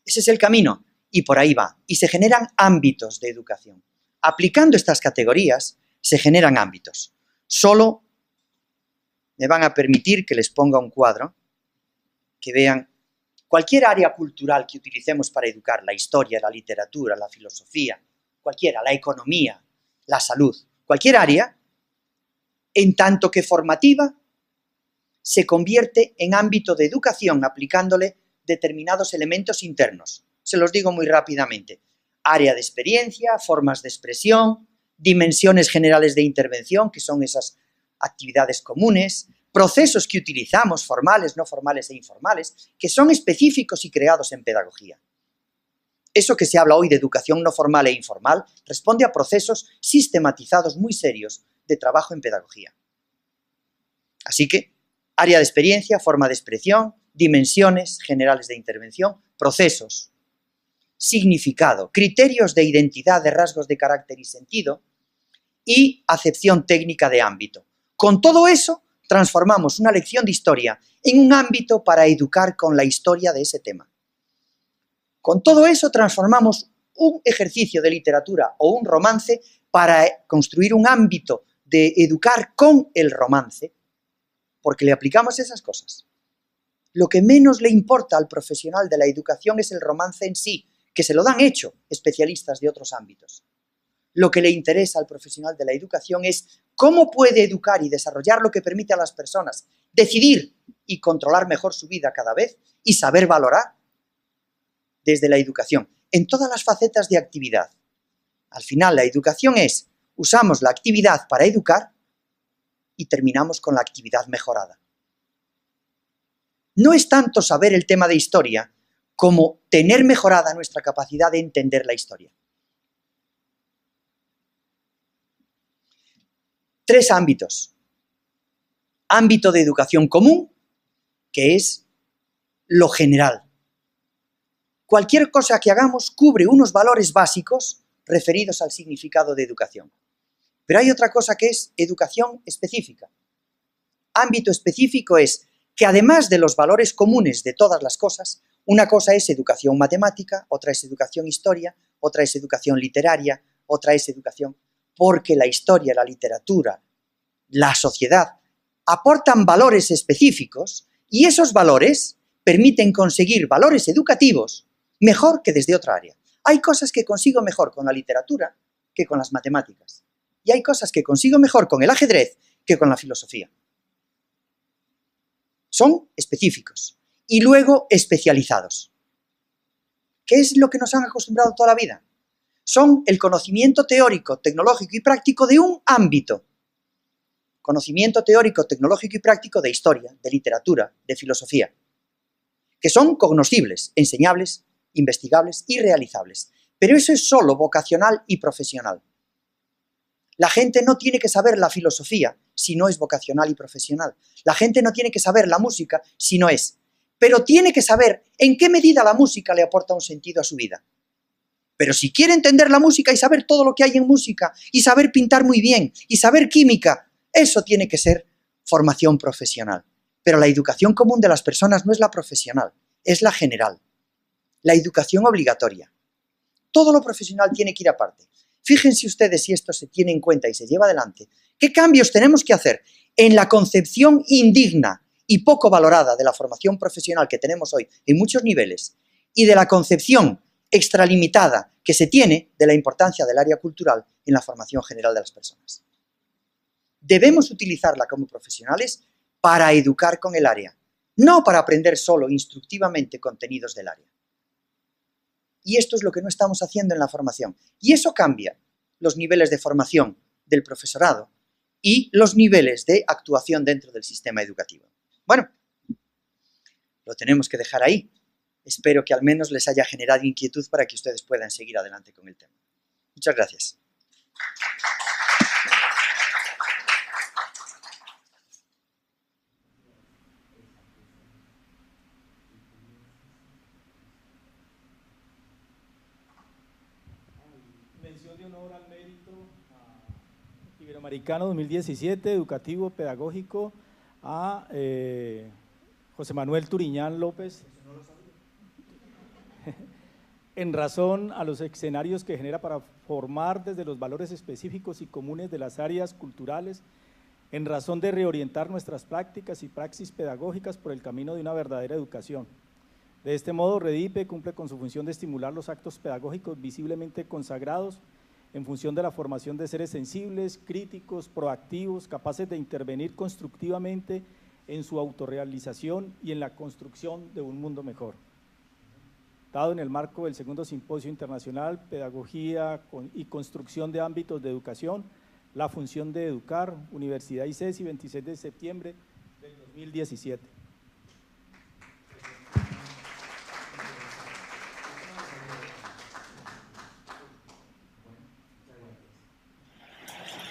ese es el camino y por ahí va. Y se generan ámbitos de educación. Aplicando estas categorías se generan ámbitos. Solo me van a permitir que les ponga un cuadro, que vean cualquier área cultural que utilicemos para educar, la historia, la literatura, la filosofía, cualquiera, la economía, la salud, cualquier área, en tanto que formativa, se convierte en ámbito de educación aplicándole determinados elementos internos. Se los digo muy rápidamente. Área de experiencia, formas de expresión, dimensiones generales de intervención, que son esas actividades comunes, procesos que utilizamos, formales, no formales e informales, que son específicos y creados en pedagogía. Eso que se habla hoy de educación no formal e informal responde a procesos sistematizados muy serios de trabajo en pedagogía. Así que, área de experiencia, forma de expresión, dimensiones generales de intervención, procesos, significado, criterios de identidad, de rasgos de carácter y sentido, y acepción técnica de ámbito. Con todo eso, transformamos una lección de historia en un ámbito para educar con la historia de ese tema. Con todo eso, transformamos un ejercicio de literatura o un romance para construir un ámbito de educar con el romance, porque le aplicamos esas cosas. Lo que menos le importa al profesional de la educación es el romance en sí, que se lo dan hecho especialistas de otros ámbitos. Lo que le interesa al profesional de la educación es cómo puede educar y desarrollar lo que permite a las personas decidir y controlar mejor su vida cada vez y saber valorar desde la educación, en todas las facetas de actividad. Al final, la educación es, usamos la actividad para educar y terminamos con la actividad mejorada. No es tanto saber el tema de historia como tener mejorada nuestra capacidad de entender la historia. 3 ámbitos. Ámbito de educación común, que es lo general. Cualquier cosa que hagamos cubre unos valores básicos referidos al significado de educación. Pero hay otra cosa que es educación específica. Ámbito específico es que además de los valores comunes de todas las cosas, una cosa es educación matemática, otra es educación historia, otra es educación literaria, otra es educación... Porque la historia, la literatura, la sociedad aportan valores específicos y esos valores permiten conseguir valores educativos mejor que desde otra área. Hay cosas que consigo mejor con la literatura que con las matemáticas. Y hay cosas que consigo mejor con el ajedrez que con la filosofía. Son específicos y luego especializados. ¿Qué es lo que nos han acostumbrado toda la vida? Son el conocimiento teórico, tecnológico y práctico de un ámbito. Conocimiento teórico, tecnológico y práctico de historia, de literatura, de filosofía, que son cognoscibles, enseñables, investigables y realizables. Pero eso es solo vocacional y profesional. La gente no tiene que saber la filosofía si no es vocacional y profesional. La gente no tiene que saber la música si no es. Pero tiene que saber en qué medida la música le aporta un sentido a su vida. Pero si quiere entender la música y saber todo lo que hay en música, y saber pintar muy bien, y saber química, eso tiene que ser formación profesional. Pero la educación común de las personas no es la profesional, es la general. La educación obligatoria. Todo lo profesional tiene que ir aparte. Fíjense ustedes si esto se tiene en cuenta y se lleva adelante. ¿Qué cambios tenemos que hacer en la concepción indigna y poco valorada de la formación profesional que tenemos hoy en muchos niveles y de la concepción extralimitada que se tiene de la importancia del área cultural en la formación general de las personas? Debemos utilizarla como profesionales para educar con el área, no para aprender solo instructivamente contenidos del área. Y esto es lo que no estamos haciendo en la formación. Y eso cambia los niveles de formación del profesorado y los niveles de actuación dentro del sistema educativo. Bueno, lo tenemos que dejar ahí. Espero que al menos les haya generado inquietud para que ustedes puedan seguir adelante con el tema. Muchas gracias. Mención de honor al mérito Iberoamericano 2017, educativo, pedagógico, a José Manuel Turiñán López, en razón a los escenarios que genera para formar desde los valores específicos y comunes de las áreas culturales en razón de reorientar nuestras prácticas y praxis pedagógicas por el camino de una verdadera educación. De este modo, REDIPE cumple con su función de estimular los actos pedagógicos visiblemente consagrados en función de la formación de seres sensibles, críticos, proactivos, capaces de intervenir constructivamente en su autorrealización y en la construcción de un mundo mejor. Dado en el marco del segundo Simposio Internacional Pedagogía y Construcción de Ámbitos de Educación, la función de educar, Universidad ICESI, 26 de septiembre del 2017.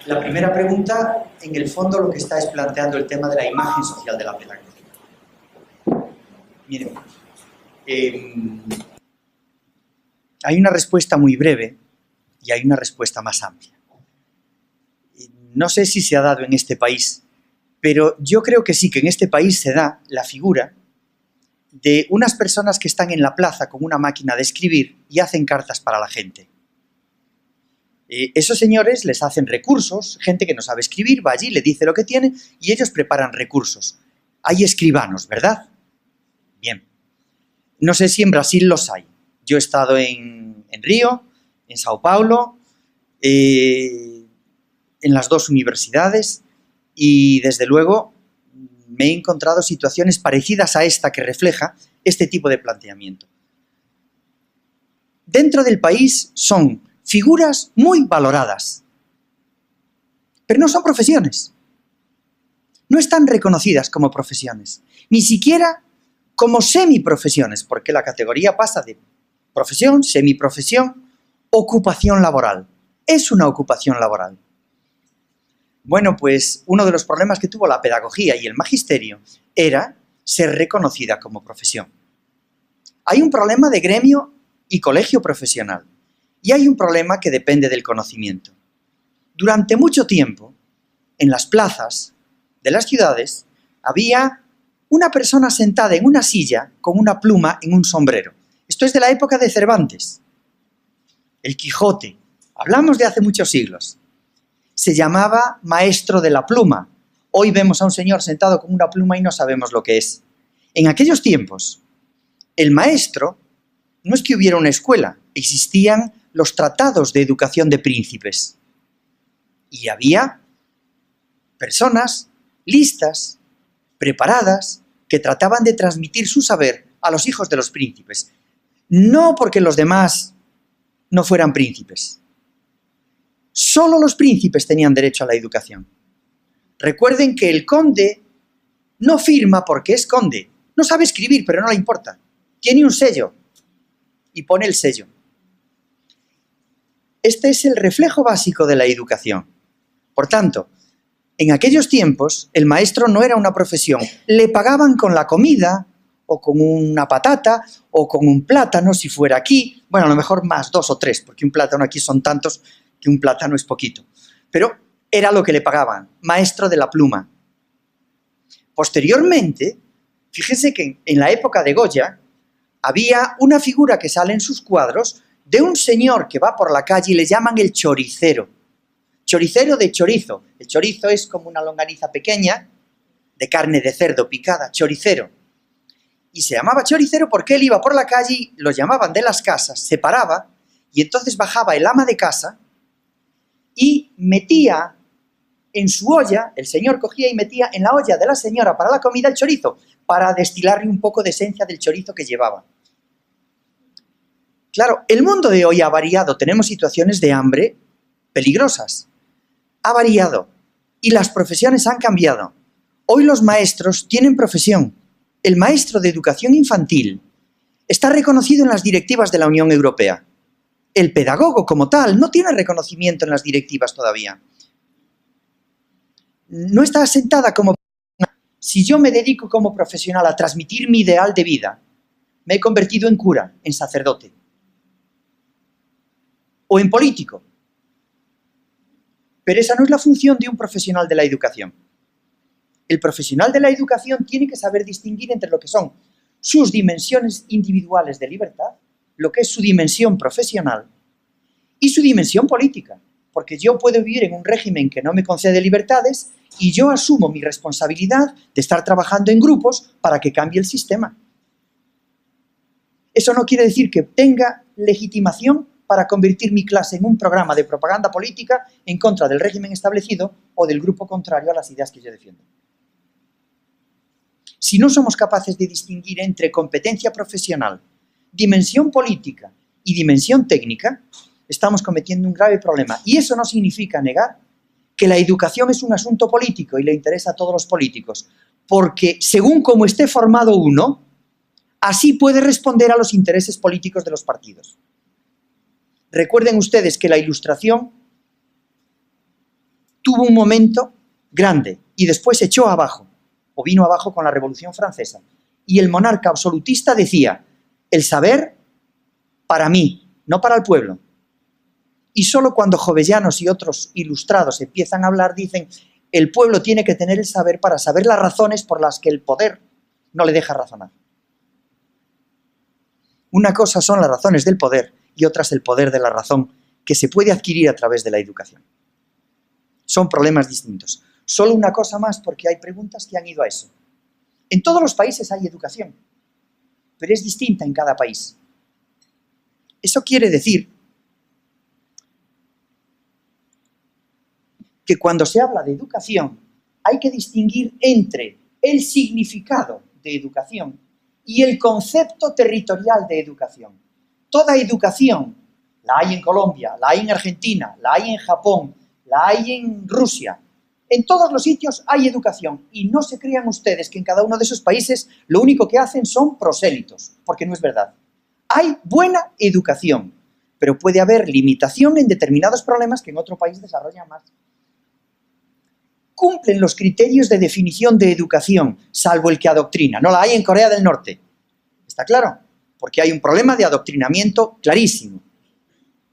La primera pregunta, en el fondo, lo que está es planteando el tema de la imagen social de la pedagogía. Miren, hay una respuesta muy breve y hay una respuesta más amplia. No sé si se ha dado en este país, pero yo creo que sí, que en este país se da la figura de unas personas que están en la plaza con una máquina de escribir y hacen cartas para la gente. Esos señores les hacen recursos, gente que no sabe escribir, va allí, le dice lo que tiene y ellos preparan recursos. Hay escribanos, ¿verdad? Bien. No sé si en Brasil los hay. Yo he estado en Río, en Sao Paulo, en las dos universidades y, desde luego, me he encontrado situaciones parecidas a esta que refleja este tipo de planteamiento. Dentro del país son figuras muy valoradas, pero no son profesiones. No están reconocidas como profesiones, ni siquiera como semiprofesiones, porque la categoría pasa de profesión, semiprofesión, ocupación laboral. Es una ocupación laboral. Bueno, pues uno de los problemas que tuvo la pedagogía y el magisterio era ser reconocida como profesión. Hay un problema de gremio y colegio profesional. Y hay un problema que depende del conocimiento. Durante mucho tiempo, en las plazas de las ciudades, había una persona sentada en una silla con una pluma en un sombrero. Esto es de la época de Cervantes. El Quijote. Hablamos de hace muchos siglos. Se llamaba maestro de la pluma. Hoy vemos a un señor sentado con una pluma y no sabemos lo que es. En aquellos tiempos, el maestro no es que hubiera una escuela, existían los tratados de educación de príncipes. Y había personas listas, preparadas, que trataban de transmitir su saber a los hijos de los príncipes. No porque los demás no fueran príncipes. Solo los príncipes tenían derecho a la educación. Recuerden que el conde no firma porque es conde. No sabe escribir, pero no le importa. Tiene un sello y pone el sello. Este es el reflejo básico de la educación. Por tanto, en aquellos tiempos, el maestro no era una profesión. Le pagaban con la comida, o con una patata, o con un plátano, si fuera aquí. Bueno, a lo mejor más, 2 o 3, porque un plátano aquí son tantos que un plátano es poquito. Pero era lo que le pagaban, maestro de la pluma. Posteriormente, fíjense que en la época de Goya, había una figura que sale en sus cuadros de un señor que va por la calle y le llaman el choricero. Choricero de chorizo. El chorizo es como una longaniza pequeña de carne de cerdo picada, choricero. Y se llamaba choricero porque él iba por la calle y lo llamaban de las casas, se paraba y entonces bajaba el ama de casa y metía en su olla, el señor cogía y metía en la olla de la señora para la comida el chorizo, para destilarle un poco de esencia del chorizo que llevaba. Claro, el mundo de hoy ha variado, tenemos situaciones de hambre peligrosas. Ha variado y las profesiones han cambiado. Hoy los maestros tienen profesión. El maestro de educación infantil está reconocido en las directivas de la Unión Europea. El pedagogo como tal no tiene reconocimiento en las directivas todavía. No está asentada como... Si yo me dedico como profesional a transmitir mi ideal de vida, me he convertido en cura, en sacerdote. O en político. Pero esa no es la función de un profesional de la educación. El profesional de la educación tiene que saber distinguir entre lo que son sus dimensiones individuales de libertad, lo que es su dimensión profesional, y su dimensión política. porque yo puedo vivir en un régimen que no me concede libertades y yo asumo mi responsabilidad de estar trabajando en grupos para que cambie el sistema. Eso no quiere decir que tenga legitimación para convertir mi clase en un programa de propaganda política en contra del régimen establecido o del grupo contrario a las ideas que yo defiendo. Si no somos capaces de distinguir entre competencia profesional, dimensión política y dimensión técnica, estamos cometiendo un grave problema. Y eso no significa negar que la educación es un asunto político y le interesa a todos los políticos, porque según cómo esté formado uno, así puede responder a los intereses políticos de los partidos. Recuerden ustedes que la Ilustración tuvo un momento grande y después se echó abajo, o vino abajo con la Revolución Francesa. Y el monarca absolutista decía, el saber para mí, no para el pueblo. Y solo cuando Jovellanos y otros ilustrados empiezan a hablar, dicen, el pueblo tiene que tener el saber para saber las razones por las que el poder no le deja razonar. Una cosa son las razones del poder y otra es el poder de la razón que se puede adquirir a través de la educación. Son problemas distintos. Solo una cosa más, porque hay preguntas que han ido a eso. En todos los países hay educación, pero es distinta en cada país. Eso quiere decir que cuando se habla de educación hay que distinguir entre el significado de educación y el concepto territorial de educación. Toda educación, la hay en Colombia, la hay en Argentina, la hay en Japón, la hay en Rusia. En todos los sitios hay educación y no se crean ustedes que en cada uno de esos países lo único que hacen son prosélitos, porque no es verdad. Hay buena educación, pero puede haber limitación en determinados problemas que en otro país desarrollan más. Cumplen los criterios de definición de educación, salvo el que adoctrina. No la hay en Corea del Norte. ¿Está claro? Porque hay un problema de adoctrinamiento clarísimo.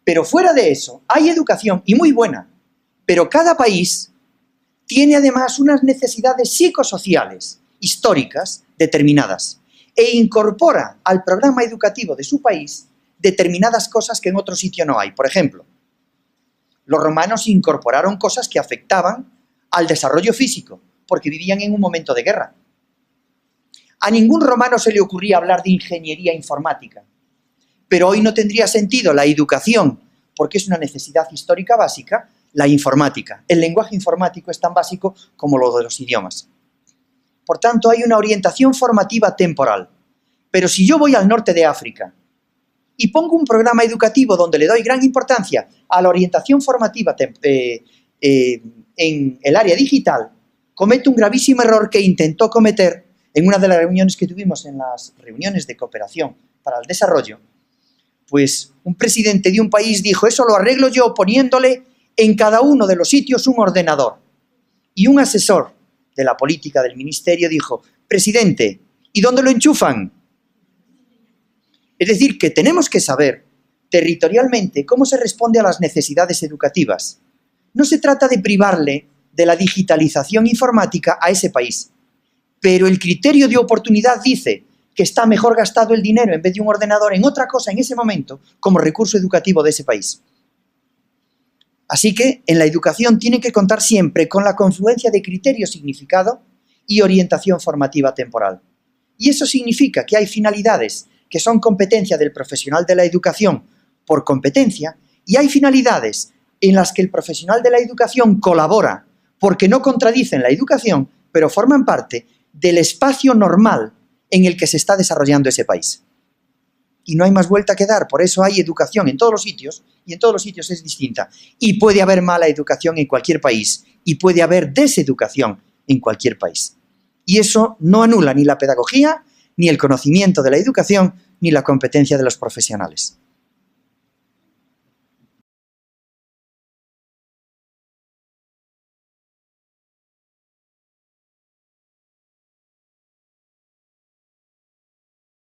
Pero fuera de eso, hay educación y muy buena. Pero cada país tiene además unas necesidades psicosociales, históricas, determinadas, e incorpora al programa educativo de su país determinadas cosas que en otro sitio no hay. Por ejemplo, los romanos incorporaron cosas que afectaban al desarrollo físico, porque vivían en un momento de guerra. A ningún romano se le ocurría hablar de ingeniería informática, pero hoy no tendría sentido la educación, porque es una necesidad histórica básica, la informática. El lenguaje informático es tan básico como lo de los idiomas. Por tanto, hay una orientación formativa temporal. Pero si yo voy al norte de África y pongo un programa educativo donde le doy gran importancia a la orientación formativa en el área digital, cometo un gravísimo error que intentó cometer en una de las reuniones que tuvimos en las reuniones de cooperación para el desarrollo. Pues un presidente de un país dijo, eso lo arreglo yo poniéndole en cada uno de los sitios un ordenador. Y un asesor de la política del ministerio dijo, presidente, ¿y dónde lo enchufan? Es decir, que tenemos que saber territorialmente cómo se responde a las necesidades educativas. No se trata de privarle de la digitalización informática a ese país, pero el criterio de oportunidad dice que está mejor gastado el dinero en vez de un ordenador en otra cosa en ese momento como recurso educativo de ese país. Así que en la educación tiene que contar siempre con la confluencia de criterio, significado y orientación formativa temporal. Y eso significa que hay finalidades que son competencia del profesional de la educación por competencia y hay finalidades en las que el profesional de la educación colabora porque no contradicen la educación, pero forman parte del espacio normal en el que se está desarrollando ese país. Y no hay más vuelta que dar, por eso hay educación en todos los sitios, y en todos los sitios es distinta. Y puede haber mala educación en cualquier país, y puede haber deseducación en cualquier país. Y eso no anula ni la pedagogía, ni el conocimiento de la educación, ni la competencia de los profesionales.